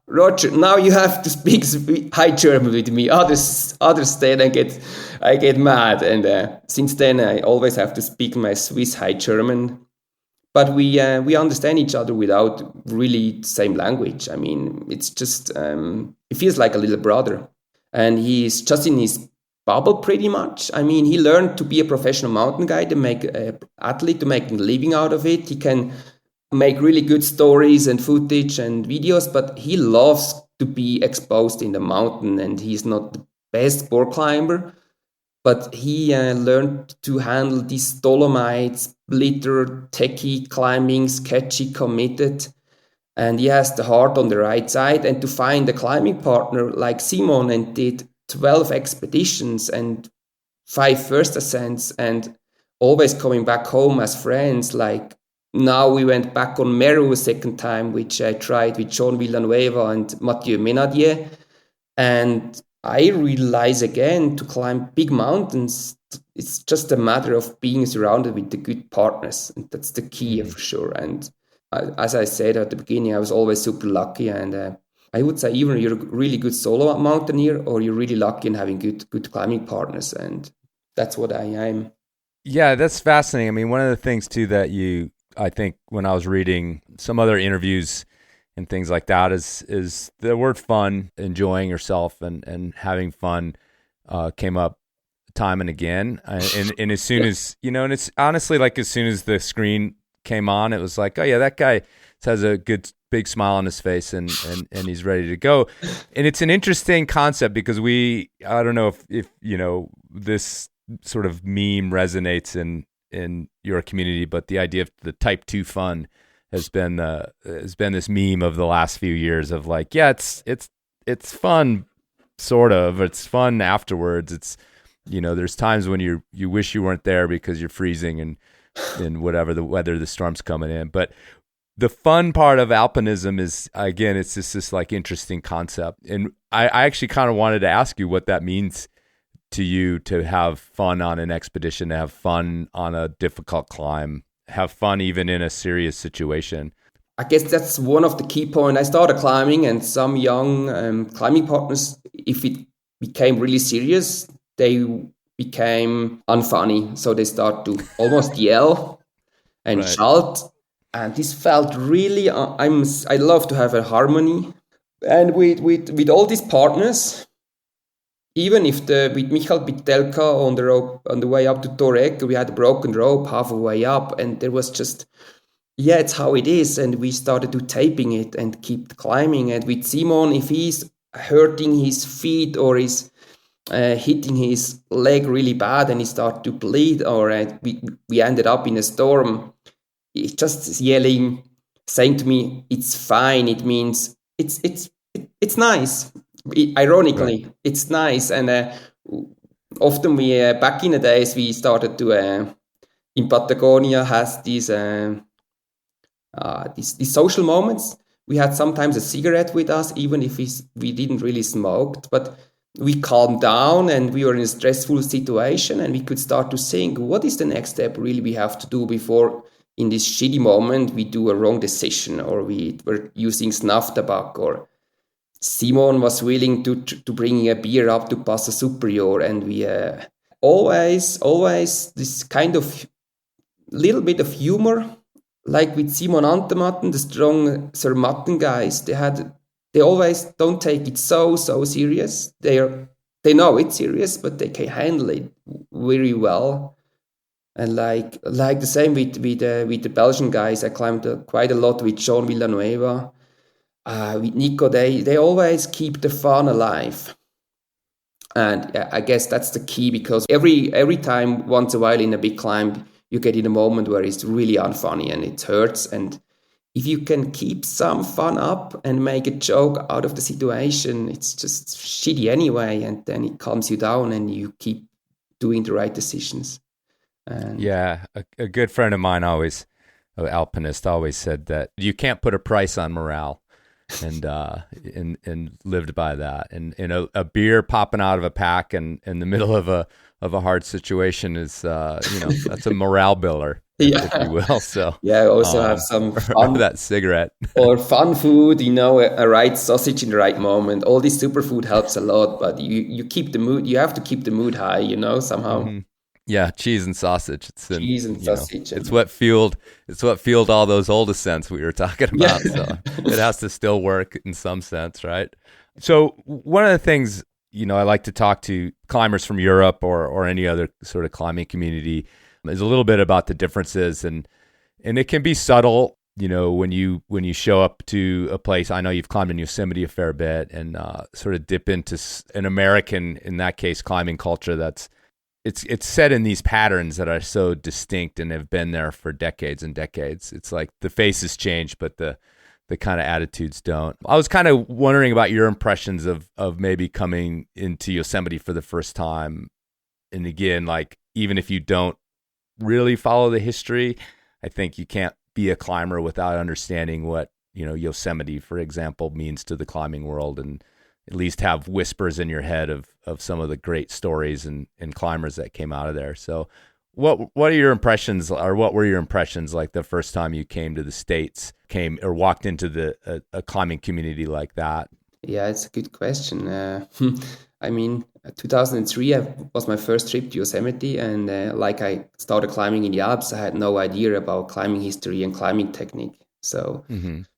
Roger, now you have to speak High German with me. Others then I get mad. And since then, I always have to speak my Swiss High German. But we understand each other without really the same language. I mean, it's just, it feels like a little brother. And he's just in his bubble pretty much. I mean, he learned to be a professional mountain guide, to make an athlete, to make a living out of it. He can make really good stories and footage and videos, but he loves to be exposed in the mountain, and he's not the best sport climber, but he learned to handle these Dolomites, blitter, techie climbing, sketchy, committed, and he has the heart on the right side. And to find a climbing partner like Simon, and did 12 expeditions and 5 first ascents, and always coming back home as friends. Like now we went back on Meru a second time, which I tried with John Villanueva and Mathieu Menadier. And I realize again, to climb big mountains, it's just a matter of being surrounded with the good partners. And that's the key for sure. And as I said at the beginning, I was always super lucky. And I would say even you're a really good solo mountaineer, or you're really lucky in having good climbing partners. And that's what I am. Yeah, that's fascinating. I mean, one of the things too that I think when I was reading some other interviews and things like that is the word fun, enjoying yourself and having fun came up time and again. And as soon as, and it's honestly like as soon as the screen came on, it was like, oh yeah, that guy has a good big smile on his face and he's ready to go. And it's an interesting concept because I don't know if this sort of meme resonates in your community, but the idea of the type 2 fun has been this meme of the last few years of like, yeah, it's fun, sort of. It's fun afterwards. It's, there's times when you wish you weren't there because you're freezing and whatever the weather, the storm's coming in. But the fun part of alpinism is, again, it's just this like interesting concept. And I actually kind of wanted to ask you what that means to you, to have fun on an expedition, to have fun on a difficult climb, have fun even in a serious situation. I guess that's one of the key points. I started climbing, and some young climbing partners, if it became really serious, they became unfunny. So they start to almost yell and shout. And this felt really, I love to have a harmony. And with all these partners, even if with Michael Pitelka on the way up to Torek, we had a broken rope half a way up, and there was just, yeah, it's how it is. And we started to taping it and keep climbing. And with Simon, if he's hurting his feet or is hitting his leg really bad and he started to bleed, or we ended up in a storm, he's just yelling, saying to me, "It's fine." It means it's nice. Ironically, it's nice. And often we back in the days we started to in Patagonia has these social moments. We had sometimes a cigarette with us, even if we didn't really smoke, but we calmed down and we were in a stressful situation, and we could start to think, what is the next step really we have to do before in this shitty moment we do a wrong decision, or we were using snuff tobacco, or Simon was willing to bring a beer up to Passo Superior, and we always this kind of little bit of humor, like with Simon Antematten, the strong Zermatten guys. They always don't take it so serious. They know it's serious, but they can handle it very well. And like the same with the Belgian guys, I climbed quite a lot with Jean Villanueva. With Nico, they always keep the fun alive. And I guess that's the key, because every time, once a while in a big climb, you get in a moment where it's really unfunny and it hurts. And if you can keep some fun up and make a joke out of the situation, it's just shitty anyway. And then it calms you down and you keep doing the right decisions. And yeah, a good friend of mine, an alpinist, always said that you can't put a price on morale. And lived by that. And a beer popping out of a pack and in the middle of a hard situation is that's a morale builder, if you will. So yeah, also have some fun that cigarette or fun food. A right sausage in the right moment. All this superfood helps a lot, but you keep the mood. You have to keep the mood high. Somehow. Mm-hmm. Yeah, cheese and sausage. Sausage. It's what fueled all those old ascents we were talking about. Yeah. So it has to still work in some sense, right? So one of the things, I like to talk to climbers from Europe or any other sort of climbing community is a little bit about the differences, and it can be subtle when you show up to a place, I know you've climbed in Yosemite a fair bit, and sort of dip into an American, in that case, climbing culture that's it's set in these patterns that are so distinct and have been there for decades and decades. It's like the faces change, but the kind of attitudes don't. I was kind of wondering about your impressions of maybe coming into Yosemite for the first time. And again, like, even if you don't really follow the history, I think you can't be a climber without understanding what, Yosemite, for example, means to the climbing world, and at least have whispers in your head of some of the great stories and climbers that came out of there. So what are your impressions, or what were your impressions like the first time you came to the States, or walked into a climbing community like that? Yeah, it's a good question. I mean, 2003 was my first trip to Yosemite, and like I started climbing in the Alps, I had no idea about climbing history and climbing technique. So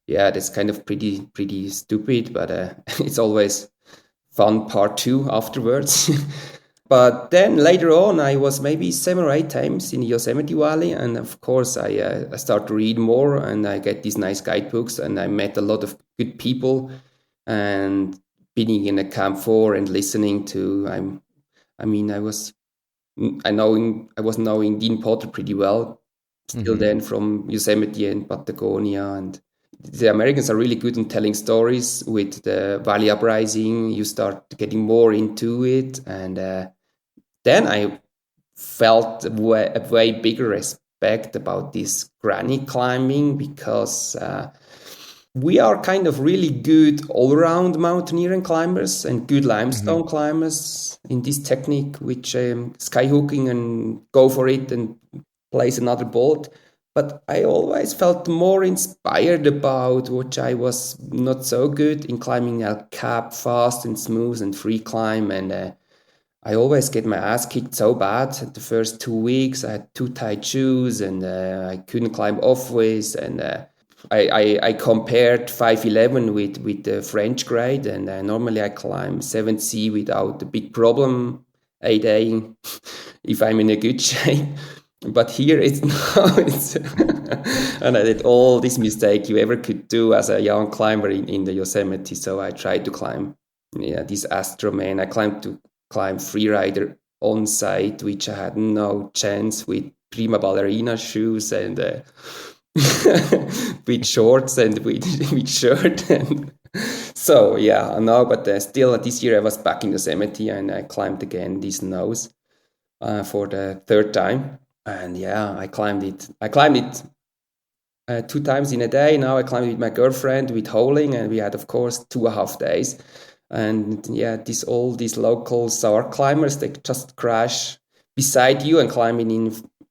yeah, that's kind of pretty stupid, but it's always fun part 2 afterwards. But then later on, I was maybe 7 or 8 times in the Yosemite Valley, and of course I start to read more, and I get these nice guidebooks, and I met a lot of good people, and being in a Camp 4 and listening to, I was knowing Dean Potter pretty well still then from Yosemite and Patagonia, and the Americans are really good in telling stories with the Valley Uprising. You start getting more into it, and then I felt a way bigger respect about this granite climbing, because we are kind of really good all-around mountaineering climbers and good limestone climbers in this technique, which skyhooking and go for it and place another bolt. But I always felt more inspired about what I was not so good in climbing El Cap, fast and smooth and free climb. And I always get my ass kicked so bad. The first 2 weeks, I had too tight shoes, and I couldn't climb off-ways. And I compared 511 with the French grade, and normally I climb 7C without a big problem, 8A if I'm in a good shape. But here it's not. And I did all this mistake you ever could do as a young climber in the Yosemite. So I tried to climb this Astroman. I climb freerider on site, which I had no chance with prima ballerina shoes and with shorts and with shirt. And so yeah, no, but still this year I was back in Yosemite, and I climbed again these snows for the 3rd time. And yeah, I climbed it 2 times in a day. Now I climbed with my girlfriend with holing, and we had, of course, 2.5 days. And yeah, all these local SAR climbers, they just crash beside you and climbing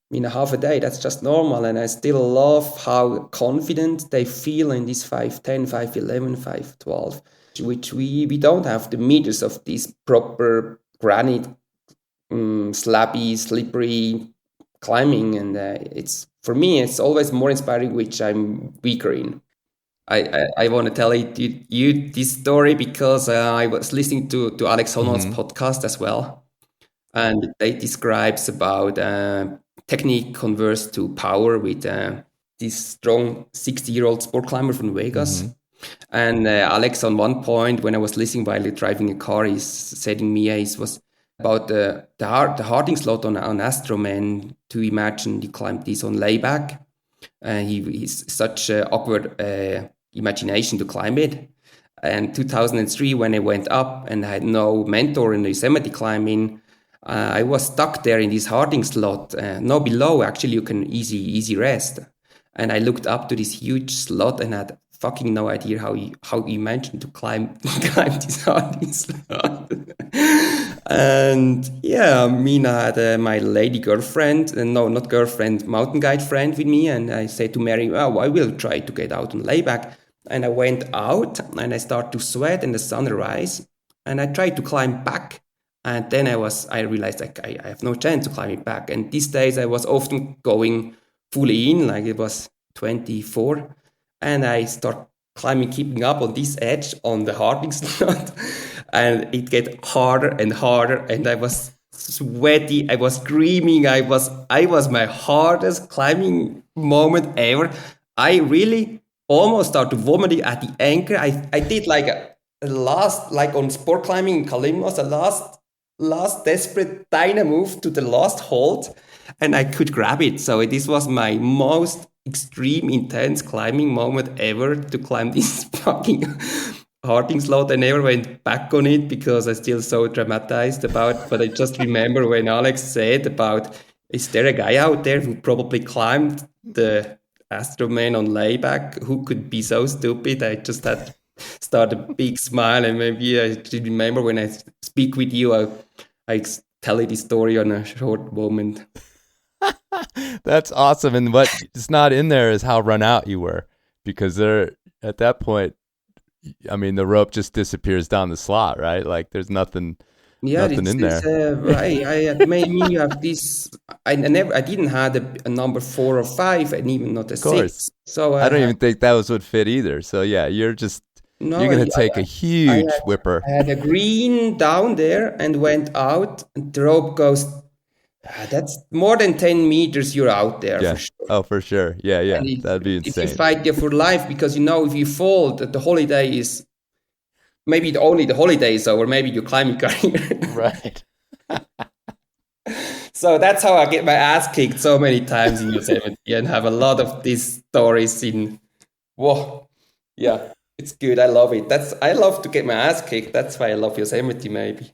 in a half a day. That's just normal. And I still love how confident they feel in this 510, 511, 512, which we don't have the meters of this proper granite, slabby, slippery climbing. And it's, for me, it's always more inspiring, which I'm weaker in. I want to tell you this story because I was listening to Alex Honnold's podcast as well, and they describes about technique converts to power with this strong 60-year-old sport climber from Vegas. And Alex, on one point when I was listening while driving a car, he's saying me it was about the harding slot on Astroman. To imagine you climb this on layback, he's such an awkward imagination to climb it. And 2003, when I went up and I had no mentor in the Yosemite climbing, I was stuck there in this harding slot. No, below actually you can easy rest. And I looked up to this huge slot and had fucking no idea how you mentioned to climb this harding slot. And yeah, I had my lady girlfriend, not girlfriend, mountain guide friend with me, and I said to Mary, "Oh, I will try to get out on layback." And I went out, and I started to sweat in the sunrise, and I tried to climb back, and then I realized like I have no chance to climb it back. And these days I was often going fully in, like it was 24, and I start climbing, keeping up on this edge on the harding slot. And it get harder and harder, and I was sweaty, I was screaming, I was my hardest climbing moment ever. I really almost started vomiting at the anchor. I did like a last, like on sport climbing in Kalymnos, a last desperate dyna move to the last hold, and I could grab it. So this was my most extreme, intense climbing moment ever, to climb this fucking Harding slot. I never went back on it because I still so traumatized about. But I just remember when Alex said about, is there a guy out there who probably climbed the Astroman on layback who could be so stupid? I just had to start a big smile, and maybe I remember when I speak with you, I tell you this story on a short moment. That's awesome. And what is not in there is how run out you were, because there at that point, I mean, the rope just disappears down the slot, right? Like there's nothing in there. Right. I mean, you have this. I didn't have a number 4 or 5, and even not a 6. So I don't even think that was what fit either. So yeah, you're going to take a huge whipper. I had a green down there and went out, and the rope goes. That's more than 10 meters. You're out there. Yeah. For sure. Oh, for sure. Yeah. That'd be insane. If you fight there for life, because if you fall, the holiday is maybe only the holiday is over. Maybe your climbing career. Right. So that's how I get my ass kicked so many times in Yosemite, and have a lot of these stories in. Whoa, yeah, it's good. I love it. I love to get my ass kicked. That's why I love Yosemite, maybe.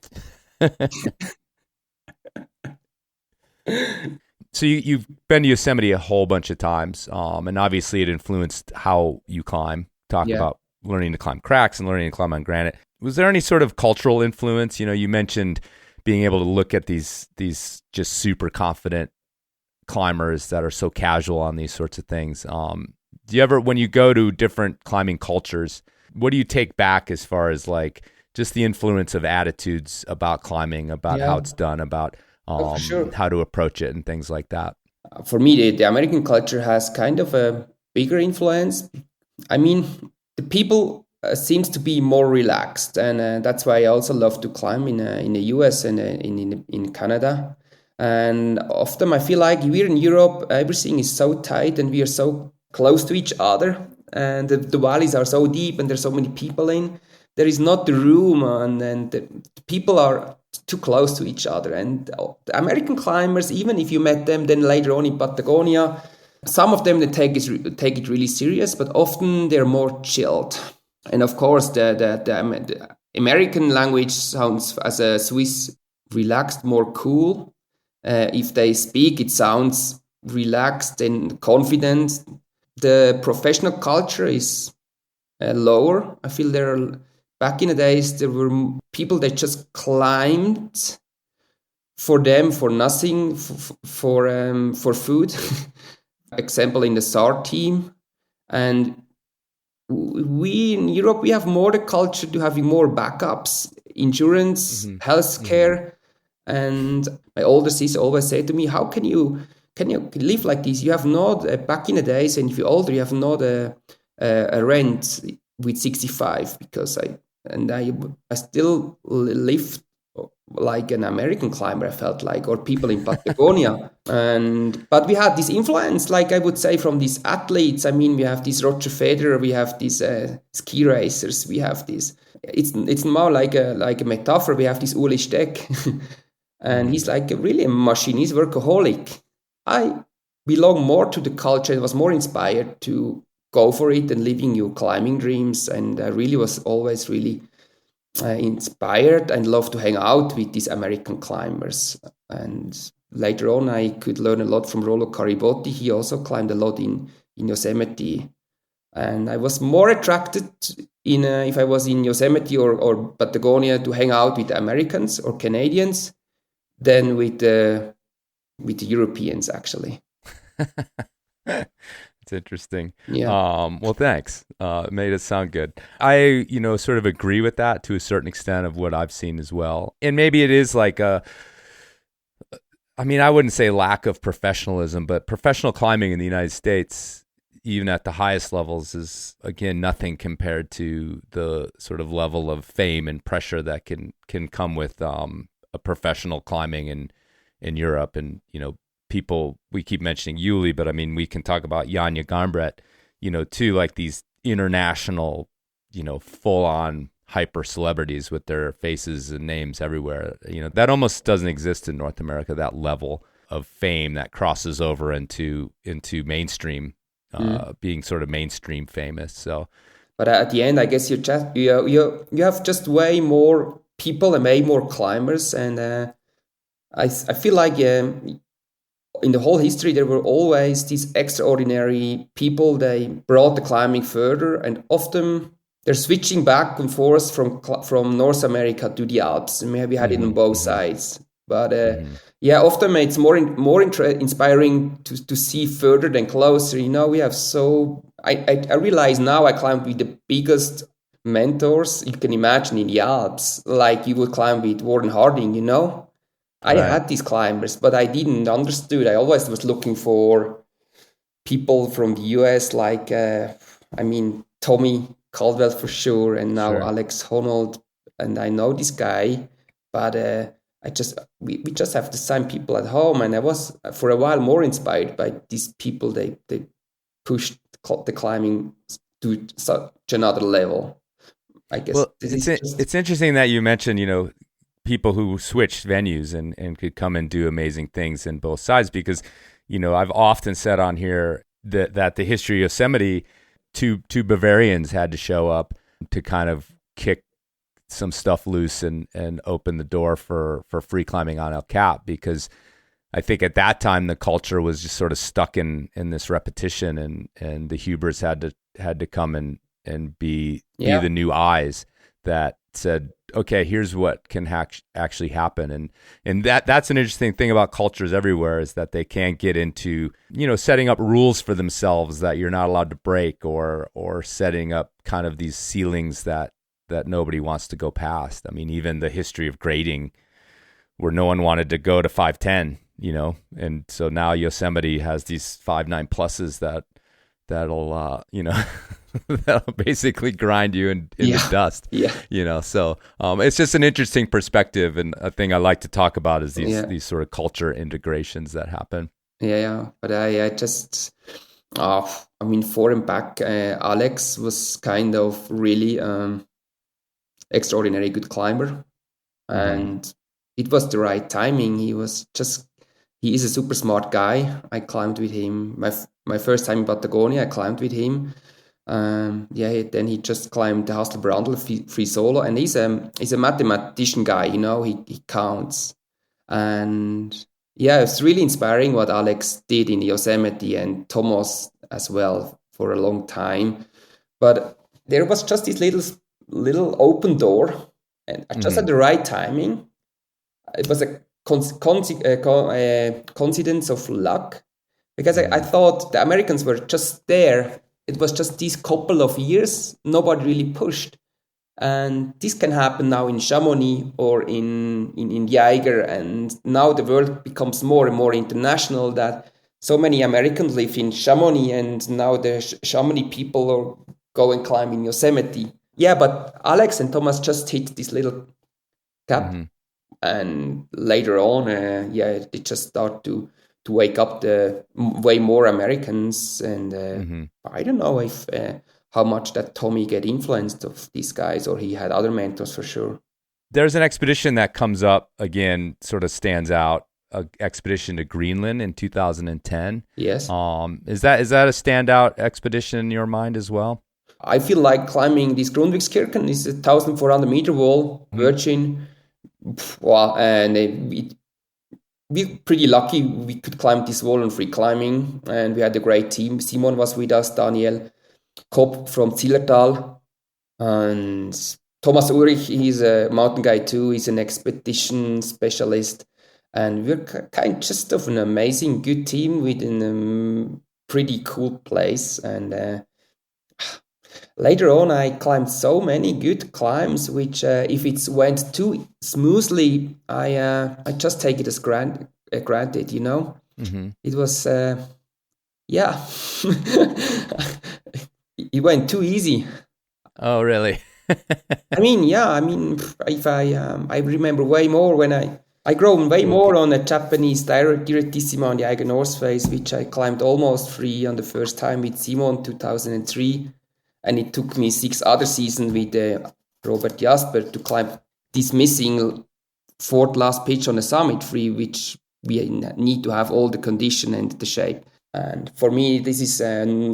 So you've been to Yosemite a whole bunch of times, and obviously it influenced how you climb. Talk about learning to climb cracks and learning to climb on granite. Was there any sort of cultural influence? You mentioned being able to look at these just super confident climbers that are so casual on these sorts of things. Do you ever, when you go to different climbing cultures, what do you take back as far as like just the influence of attitudes about climbing, about how it's done, about how to approach it and things like that? For me, the American culture has kind of a bigger influence. I mean, the people seems to be more relaxed, and that's why I also love to climb in the US and in Canada. And often I feel like we're in Europe, everything is so tight and we are so close to each other, and the valleys are so deep and there's so many people in. There is not the room, and the people are too close to each other. And the American climbers, even if you met them then later on in Patagonia, some of them they take it really serious, but often they're more chilled. And of course, the American language sounds, as a Swiss, relaxed, more cool. If they speak, it sounds relaxed and confident. The professional culture is lower. I feel back in the days, there were people that just climbed for nothing, for food. Example, in the SAR team. And we in Europe, we have more the culture to having more backups, insurance, healthcare. And my older sister always said to me, how can you live like this? You have not, back in the days, and if you're older, you have not a rent with 65, because I still live like an American climber, I felt like, or people in Patagonia. But we had this influence, like I would say, from these athletes. I mean, we have this Roger Federer, we have these ski racers, we have this. It's more like a metaphor. We have this Uli Steck, and he's like really a machine. He's workaholic. I belong more to the culture and was more inspired to go for it and living your climbing dreams. And I really was always really inspired and love to hang out with these American climbers. And later on, I could learn a lot from Rollo Caribotti. He also climbed a lot in Yosemite. And I was more attracted if I was in Yosemite or Patagonia to hang out with Americans or Canadians than with the Europeans, actually. It's interesting. Yeah. Well, thanks. It made it sound good. I, sort of agree with that to a certain extent of what I've seen as well. And maybe it is like I wouldn't say lack of professionalism, but professional climbing in the United States, even at the highest levels, is, again, nothing compared to the sort of level of fame and pressure that can come with a professional climbing in Europe. And, people, we keep mentioning Yuli, but I mean, we can talk about Janja Garnbret, to like these international, full on hyper celebrities with their faces and names everywhere. That almost doesn't exist in North America, that level of fame that crosses over into mainstream, being sort of mainstream famous. So, but at the end, I guess you have just way more people and way more climbers, and I feel like in the whole history there were always these extraordinary people. They brought the climbing further, and often they're switching back and forth from North America to the Alps. And maybe had it on both sides. But often it's more inspiring to see further than closer. We have I realize now I climbed with the biggest mentors you can imagine in the Alps, like you would climb with Warren Harding. I had these climbers, but I didn't understood. I always was looking for people from the US, like Tommy Caldwell for sure, and now Alex Honnold, and I know this guy, but we just have the same people at home, and I was for a while more inspired by these people. They pushed the climbing to such another level. I guess. Well, it's interesting that you mentioned, people who switched venues and could come and do amazing things in both sides, because, I've often said on here that the history of Yosemite, two Bavarians had to show up to kind of kick some stuff loose and open the door for free climbing on El Cap, because I think at that time the culture was just sort of stuck in this repetition, and the Hubers had to come and be the new eyes that said, okay, here's what can actually happen. And that's an interesting thing about cultures everywhere, is that they can't get into, setting up rules for themselves that you're not allowed to break, or setting up kind of these ceilings that nobody wants to go past. I mean, even the history of grading, where no one wanted to go to 510, and so now Yosemite has these 5.9 pluses that'll that'll basically grind you into dust. So it's just an interesting perspective, and a thing I like to talk about is these sort of culture integrations that happen. But I just for and back, Alex was kind of really extraordinary good climber, and it was the right timing. He is a super smart guy. I climbed with him my first time in Patagonia. I climbed with him. Then he just climbed the Hustle Brundle free solo, and he's a mathematician guy. He counts, and it's really inspiring what Alex did in Yosemite, and Thomas as well for a long time. But there was just this little open door, and just at the right timing. It was a coincidence of luck, because I thought the Americans were just there. It was just these couple of years, nobody really pushed. And this can happen now in Chamonix or in the Eiger, and now the world becomes more and more international, that so many Americans live in Chamonix, and now the Chamonix people are going climbing Yosemite. But Alex and Thomas just hit this little gap. And later on, they just start to wake up the way more Americans. And I don't know if how much that Tommy get influenced of these guys, or he had other mentors for sure. There's an expedition that comes up again, sort of stands out, an expedition to Greenland in 2010. Yes. Is that a standout expedition in your mind as well? I feel like climbing this Grundwigskirchen is a 1,400 meter wall, virgin. Wow, and we're pretty lucky we could climb this wall on free climbing, and we had a great team. Simon was with us, Daniel Kopp from Zillertal, and Thomas Ulrich, he's a mountain guide too. He's an expedition specialist, and we're kind just of an amazing good team within a pretty cool place. And later on, I climbed so many good climbs, which if it went too smoothly, I just take it as granted. It was it went too easy. Oh, really? If I remember way more when I I grown way more on a Japanese direttissima on the Eiger North Face, which I climbed almost free on the first time with Simon 2003. And it took me 6 other seasons with Robert Jasper to climb this missing fourth last pitch on the summit free, which we need to have all the condition and the shape. And for me, this is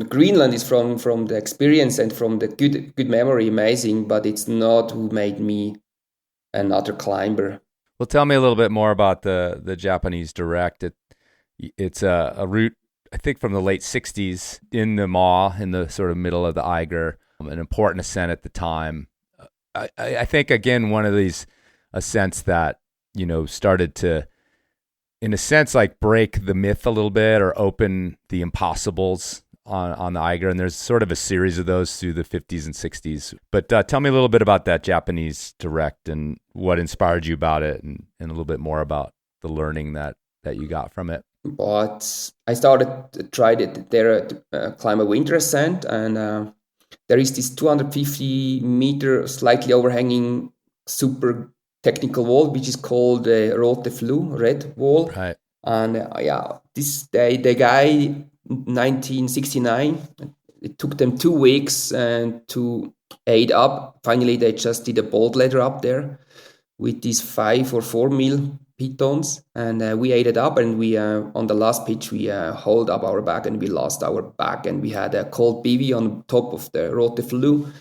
Greenland is from the experience and from the good memory, amazing, but it's not who made me another climber. Well, tell me a little bit more about the Japanese direct. It's a route, I think, from the late 60s in the Ma, in the sort of middle of the Eiger, an important ascent at the time. I think, again, one of these ascents that, started to, in a sense, like break the myth a little bit or open the impossibles on the Eiger. And there's sort of a series of those through the 50s and 60s. But tell me a little bit about that Japanese direct and what inspired you about it, and a little bit more about the learning that you got from it. But I tried it there to climb a winter ascent, and there is this 250 meter slightly overhanging super technical wall, which is called the Rote Flu, red wall. Right. And the guy, 1969, it took them 2 weeks to aid up. Finally, they just did a bolt ladder up there with these 5 or 4 mil pitons, and we aided up, and we on the last pitch we hauled up our bag and we lost our bag, and we had a cold bivy on top of the Rote Flu.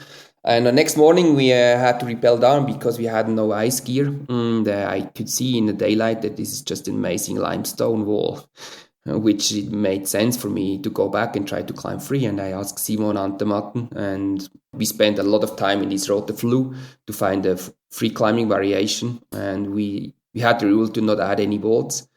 And the next morning we had to rappel down because we had no ice gear. I could see in the daylight that this is just an amazing limestone wall, which it made sense for me to go back and try to climb free. And I asked Simon Antematten, and we spent a lot of time in this Rote Flu to find a free climbing variation. And we had the rule to not add any bolts.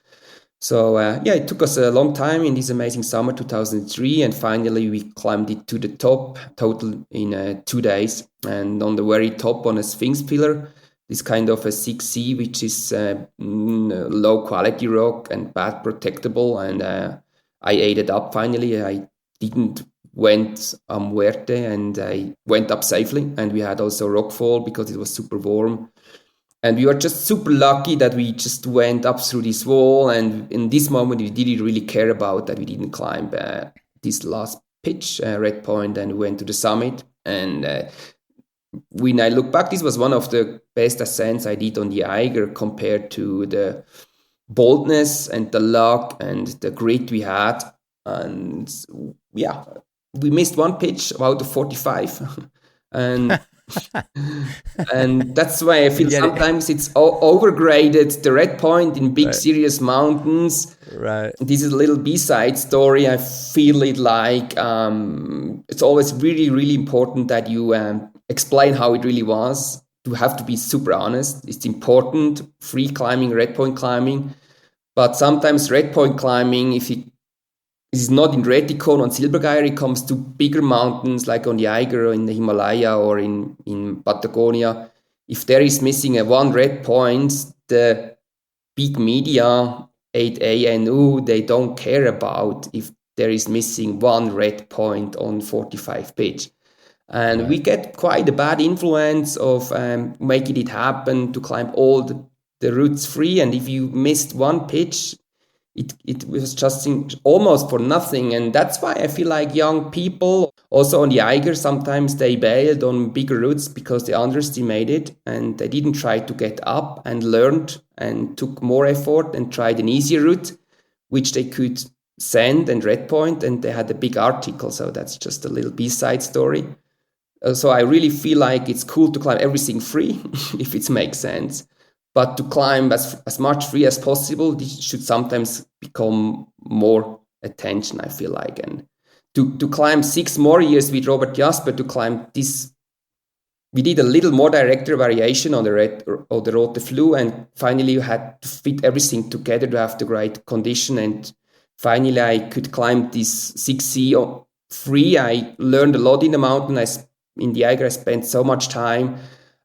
So it took us a long time in this amazing summer 2003, and finally we climbed it to the top, total in 2 days. And on the very top, on a Sphinx pillar, this kind of a 6C, which is low quality rock and bad protectable. And I ate it up finally. I didn't went Muerte, and I went up safely. And we had also rockfall because it was super warm. And we were just super lucky that we just went up through this wall. And in this moment, we didn't really care about that we didn't climb this last pitch, Red Point, and went to the summit. And when I look back, this was one of the best ascents I did on the Eiger compared to the boldness and the luck and the grit we had. And we missed 1 pitch out of 45. And and that's why I feel sometimes it's overgraded, the Red Point in big serious mountains. Right. This is a little B-side story. I feel it like it's always really, really important that you explain how it really was. You have to be super honest. It's important, free climbing, Red Point climbing. But sometimes Red Point climbing, if it is not in Retikon on Silbergeier, it comes to bigger mountains like on the Eiger or in the Himalaya or in Patagonia. If there is missing a 1 red point, the big media, 8ANU, they don't care about if there is missing 1 red point on 45 pitch. And we get quite a bad influence of making it happen to climb all the routes free. And if you missed 1 pitch, it was just almost for nothing. And that's why I feel like young people, also on the Eiger, sometimes they bailed on bigger routes because they underestimated and they didn't try to get up and learned and took more effort and tried an easier route, which they could send and Red Point, and they had a big article. So that's just a little B-side story. So I really feel like it's cool to climb everything free, if it makes sense. But to climb as much free as possible, this should sometimes become more attention, I feel like. And to climb 6 more years with Robert Jasper, to climb this, we did a little more director variation on the Rote Flu, and finally you had to fit everything together to have the right condition. And finally I could climb this 6C free. I learned a lot in the mountain. In the Eiger, I spent so much time.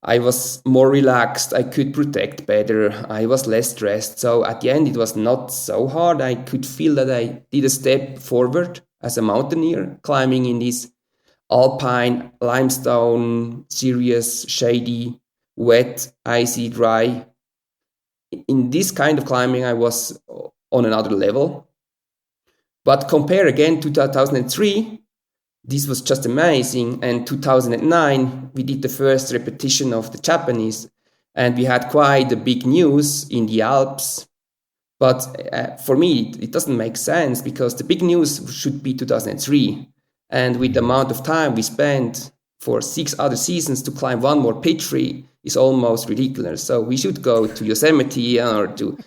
I was more relaxed. I could protect better. I was less stressed. So at the end, it was not so hard. I could feel that I did a step forward as a mountaineer, climbing in this alpine, limestone, serious, shady, wet, icy, dry in this kind of climbing, I was on another level. But compare again to 2003, this was just amazing. And 2009, we did the first repetition of the Japanese, and we had quite a big news in the Alps. But for me, it doesn't make sense, because the big news should be 2003. And with the amount of time we spent for 6 other seasons to climb one more pitch tree is almost ridiculous. So we should go to Yosemite or to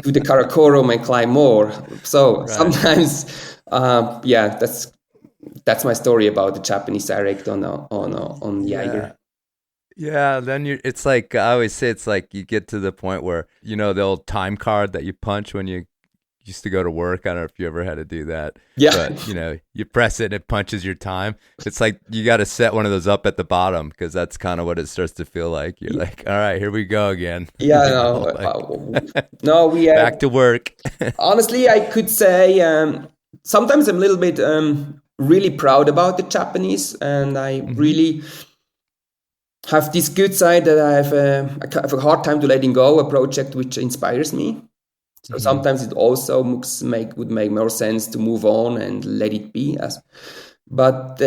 the Karakoram and climb more. So sometimes, that's my story about the Japanese direct on the Eiger. Yeah, then it's like, I always say, it's like you get to the point where, you know, the old time card that you punch when you used to go to work. I don't know if you ever had to do that. Yeah. But, you know, you press it and it punches your time. It's like you got to set one of those up at the bottom, because that's kind of what it starts to feel like. You're like, all right, here we go again. Yeah, no, we back to work. Honestly, I could say sometimes I'm a little bit really proud about the Japanese, and I really have this good side that I have a hard time to letting go a project which inspires me. So sometimes it also would make more sense to move on and let it be. But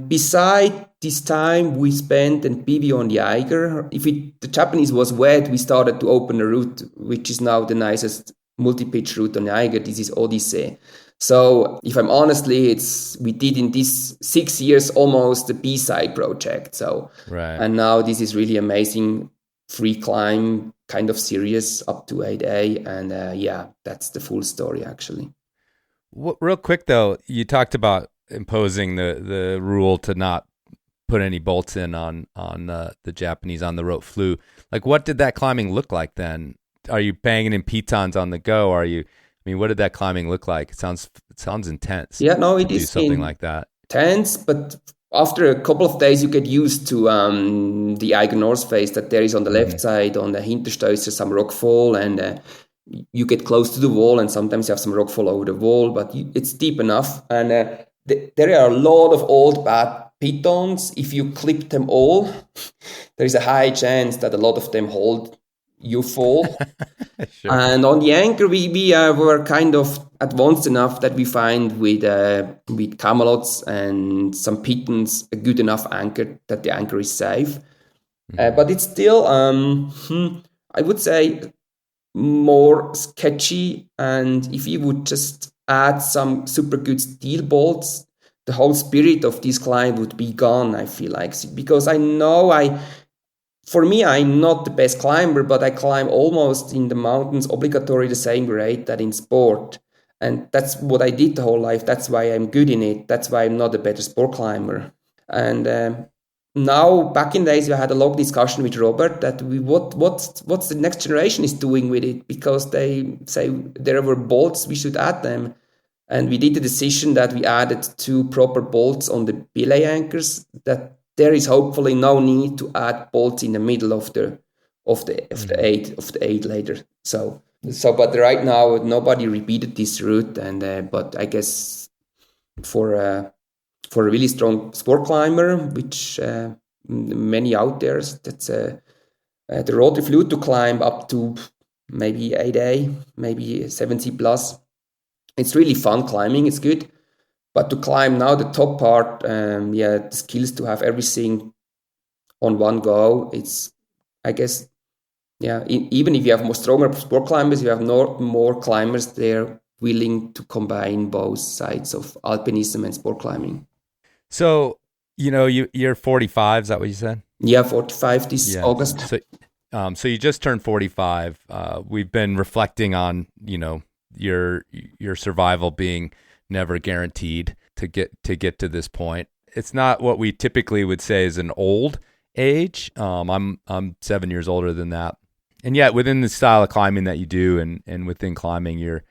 beside this time we spent and PV on the Eiger, the Japanese was wet, we started to open a route which is now the nicest multi-pitch route on the Eiger. This is Odyssey. So if I'm honestly, we did in these 6 years almost a B-side project. So and now this is really amazing free climb kind of series up to 8A, and that's the full story actually. Real quick though, you talked about imposing the rule to not put any bolts in on the Japanese on the rope flu. Like, what did that climbing look like then? Are you banging in pitons on the go? What did that climbing look like? It sounds intense. Yeah, no, it is something like that. Tense, but after a couple of days, you get used to the Eiger North Face that there is on the left side. On the Hinterstoister, some rockfall, and you get close to the wall, and sometimes you have some rockfall over the wall, but it's deep enough. And there are a lot of old bad pitons. If you clip them all, there is a high chance that a lot of them hold you fall. Sure. And on the anchor, we were kind of advanced enough that we find with camelots and some pitons a good enough anchor that the anchor is safe. But it's still, I would say, more sketchy. And if you would just add some super good steel bolts, the whole spirit of this climb would be gone, I feel like. Because I know for me, I'm not the best climber, but I climb almost in the mountains obligatory the same rate that in sport. And that's what I did the whole life. That's why I'm good in it. That's why I'm not a better sport climber. And now, back in days, we had a long discussion with Robert that what's the next generation is doing with it, because they say there were bolts, we should add them. And we did the decision that we added 2 proper bolts on the belay anchors, that there is hopefully no need to add bolts in the middle of the eight later. So but right now nobody repeated this route, and but I guess for a really strong sport climber, which many out there, that's the rotary fluid to climb up to maybe 8A, maybe 7C plus. It's really fun climbing. It's good. But to climb now the top part, the skills to have everything on one go, it's, I guess, even if you have more stronger sport climbers, you have more climbers there willing to combine both sides of alpinism and sport climbing. So, you're 45, is that what you said? Yeah, 45 this August. So you just turned 45. We've been reflecting on, your survival being never guaranteed to get to this point. It's not what we typically would say is an old age. I'm 7 years older than that, and yet within the style of climbing that you do, and within climbing, you're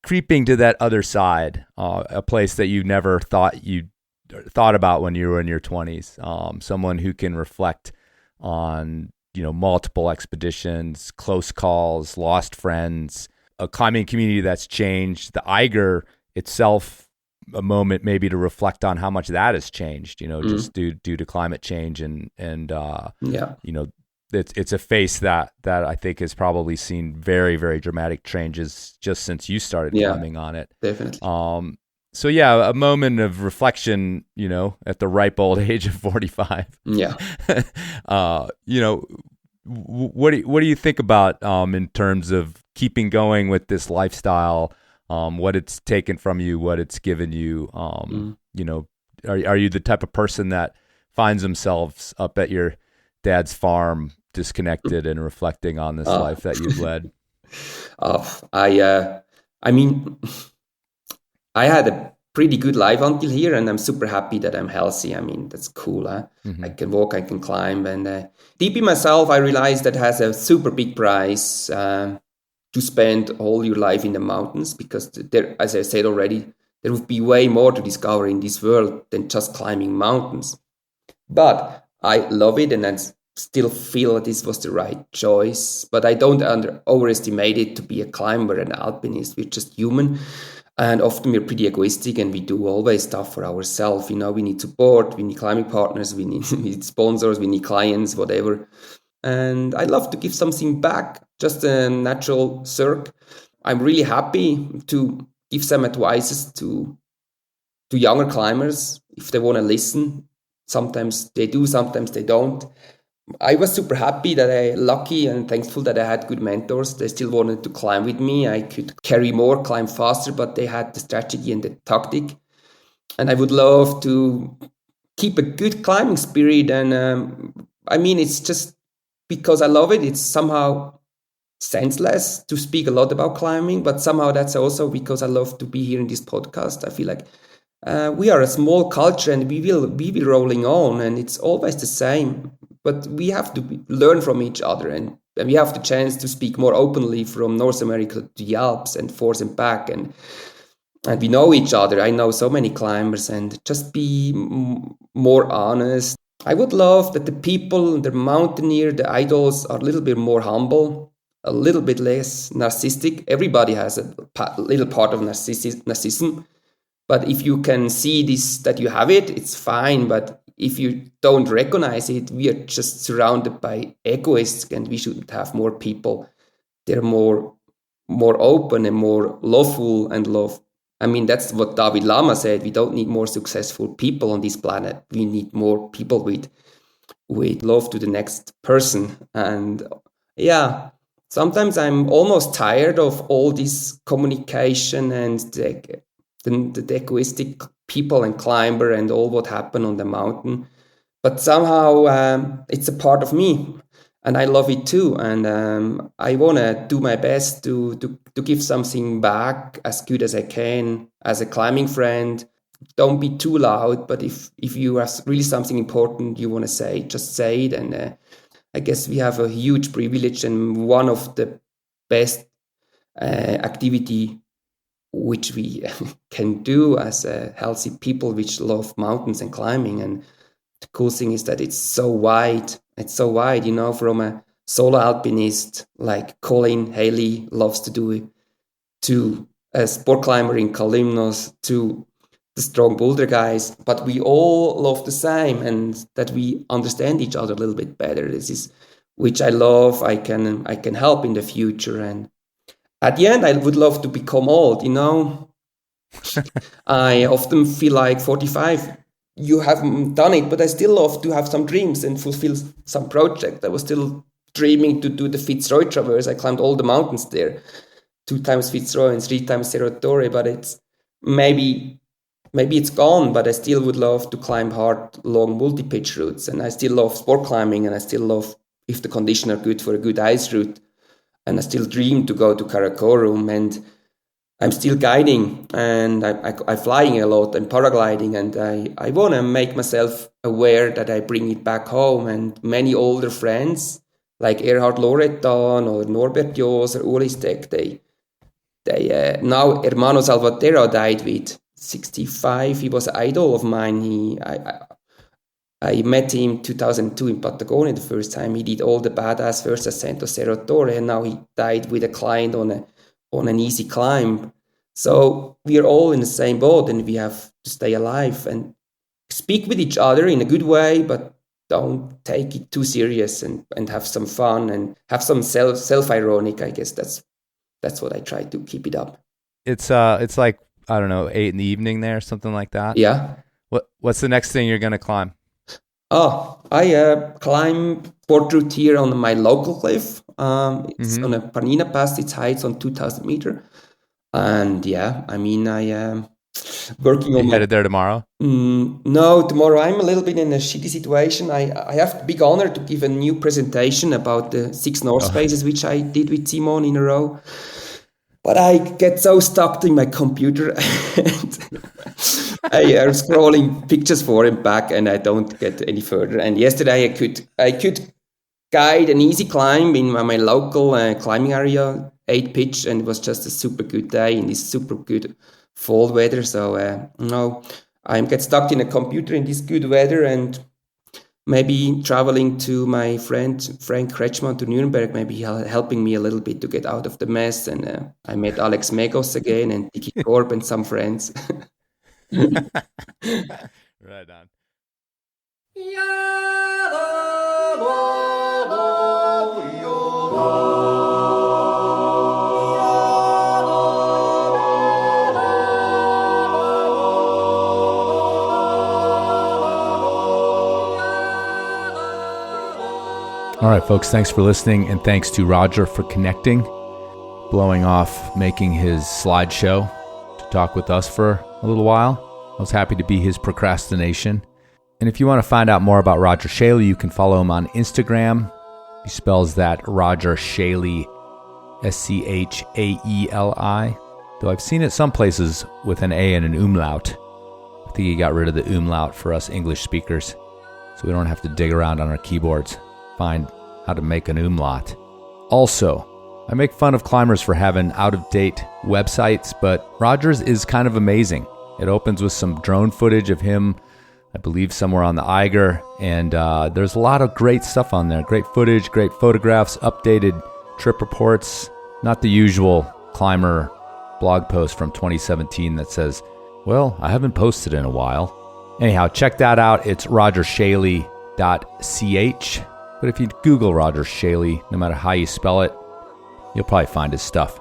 creeping to that other side, a place that you never thought about when you were in your 20s. Someone who can reflect on multiple expeditions, close calls, lost friends, a climbing community that's changed. The Eiger itself, a moment maybe to reflect on how much that has changed, just due to climate change and it's a face that I think has probably seen very, very dramatic changes just since you started climbing on it. Definitely. So yeah, a moment of reflection, at the ripe old age of 45. Yeah. What do you think about in terms of keeping going with this lifestyle? What it's taken from you, what it's given you? Are you the type of person that finds themselves up at your dad's farm, disconnected and reflecting on this life that you've led? I had a pretty good life until here, and I'm super happy that I'm healthy. I mean, that's cool. Mm-hmm. I can walk, I can climb, and deep in myself, I realized that has a super big price to spend all your life in the mountains, because there, as I said already, there would be way more to discover in this world than just climbing mountains. But I love it, and I still feel that this was the right choice. But I don't overestimate it to be a climber and alpinist. We're just human. And often we're pretty egoistic, and we do always stuff for ourselves. We need support, we need climbing partners, we need sponsors, we need clients, whatever. And I love to give something back, just a natural circ. I'm really happy to give some advices to younger climbers if they want to listen. Sometimes they do, sometimes they don't. I was super happy lucky and thankful that I had good mentors. They still wanted to climb with me. I could carry more, climb faster, but they had the strategy and the tactic. And I would love to keep a good climbing spirit. And it's just because I love it. It's somehow senseless to speak a lot about climbing, but somehow that's also because I love to be here in this podcast. I feel like we are a small culture, and we will be rolling on, and it's always the same. But we have to learn from each other, and we have the chance to speak more openly from North America to the Alps and forth and back, and we know each other. I know so many climbers, and just be more honest. I would love that the people, the mountaineer, the idols are a little bit more humble, a little bit less narcissistic. Everybody has a little part of narcissism. But if you can see this, that you have it, it's fine. But if you don't recognize it, we are just surrounded by egoists, and we should have more people. They're more open and more loveful and love. I mean, that's what David Lama said. We don't need more successful people on this planet. We need more people with love to the next person. And yeah, sometimes I'm almost tired of all this communication and the egoistic people and climber and all what happened on the mountain. But somehow it's a part of me, and I love it too. And I want to do my best to give something back as good as I can as a climbing friend. Don't be too loud, but if you have really something important you want to say, just say it. And I guess we have a huge privilege, and one of the best activity which we can do as healthy people which love mountains and climbing. And the cool thing is that it's so wide. It's so wide, from a solo alpinist like Colin Haley loves to do it, to a sport climber in Kalymnos, to the strong boulder guys. But we all love the same, and that we understand each other a little bit better. This is which I love. I can help in the future. And at the end, I would love to become old, I often feel like 45. You haven't done it, but I still love to have some dreams and fulfill some project. I was still dreaming to do the Fitzroy Traverse. I climbed all the mountains there, 2 times Fitzroy and 3 times Cerro Torre, but it's maybe it's gone, but I still would love to climb hard, long multi-pitch routes. And I still love sport climbing, and I still love, if the conditions are good, for a good ice route. And I still dream to go to Karakorum, and I'm still guiding, and I'm flying a lot and paragliding, and I want to make myself aware that I bring it back home. And many older friends like Erhard Loretan or Norbert Jos or Uli Steck, they now Hermano Salvatierra died with 65. He was an idol of mine. I met him in 2002 in Patagonia the first time. He did all the badass first ascent of Cerro Torre, and now he died with a client on an easy climb. So we are all in the same boat, and we have to stay alive and speak with each other in a good way, but don't take it too serious and have some fun and have some self-ironic. I guess that's what I try to keep it up. It's like, I don't know, 8 in the evening there, something like that. Yeah. What's the next thing you're going to climb? Oh, I climb Port Route here on my local cliff. It's on a Panina Pass. Its height on 2,000 meters. And yeah, I mean, I am working on. You headed there tomorrow? No, tomorrow I'm a little bit in a shitty situation. I have the big honor to give a new presentation about the 6 North Faces, which I did with Simon in a row. But I get so stuck in my computer and I am scrolling pictures forward and back, and I don't get any further. And yesterday I could guide an easy climb in my local climbing area, 8 pitch, and it was just a super good day in this super good fall weather. So no, I get stuck in a computer in this good weather, and maybe traveling to my friend Frank Kretschmann to Nuremberg, maybe helping me a little bit to get out of the mess. And I met Alex Megos again and Dicky Korb and some friends. Right on. All right, folks, thanks for listening, and thanks to Roger for connecting, blowing off, making his slideshow to talk with us for a little while. I was happy to be his procrastination. And if you want to find out more about Roger Schaeli, you can follow him on Instagram. He spells that Roger Schaeli, Schaeli, though I've seen it some places with an A and an umlaut. I think he got rid of the umlaut for us English speakers, so we don't have to dig around on our keyboards, find how to make an umlaut. Also, I make fun of climbers for having out-of-date websites, but Roger's is kind of amazing. It opens with some drone footage of him, I believe somewhere on the Eiger, and there's a lot of great stuff on there. Great footage, great photographs, updated trip reports, not the usual climber blog post from 2017 that says, well, I haven't posted in a while. Anyhow, check that out. It's rogerschaeli.ch. But if you Google Roger Schaeli, no matter how you spell it, you'll probably find his stuff.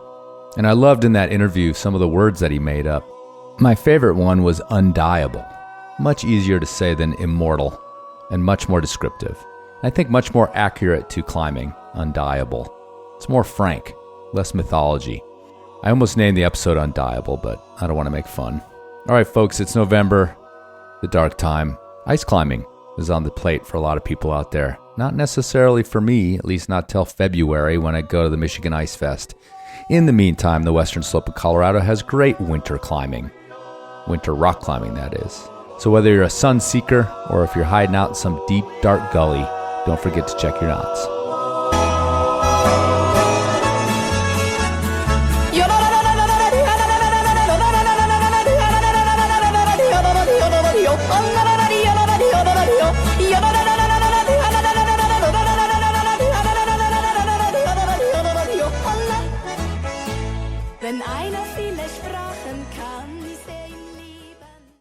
And I loved in that interview some of the words that he made up. My favorite one was undieable. Much easier to say than immortal, and much more descriptive. I think much more accurate to climbing, undieable. It's more frank, less mythology. I almost named the episode Undieable, but I don't want to make fun. All right, folks, it's November, the dark time. Ice climbing is on the plate for a lot of people out there. Not necessarily for me, at least not till February when I go to the Michigan Ice Fest. In the meantime, the western slope of Colorado has great winter climbing. Winter rock climbing, that is. So whether you're a sun seeker or if you're hiding out in some deep, dark gully, don't forget to check your knots.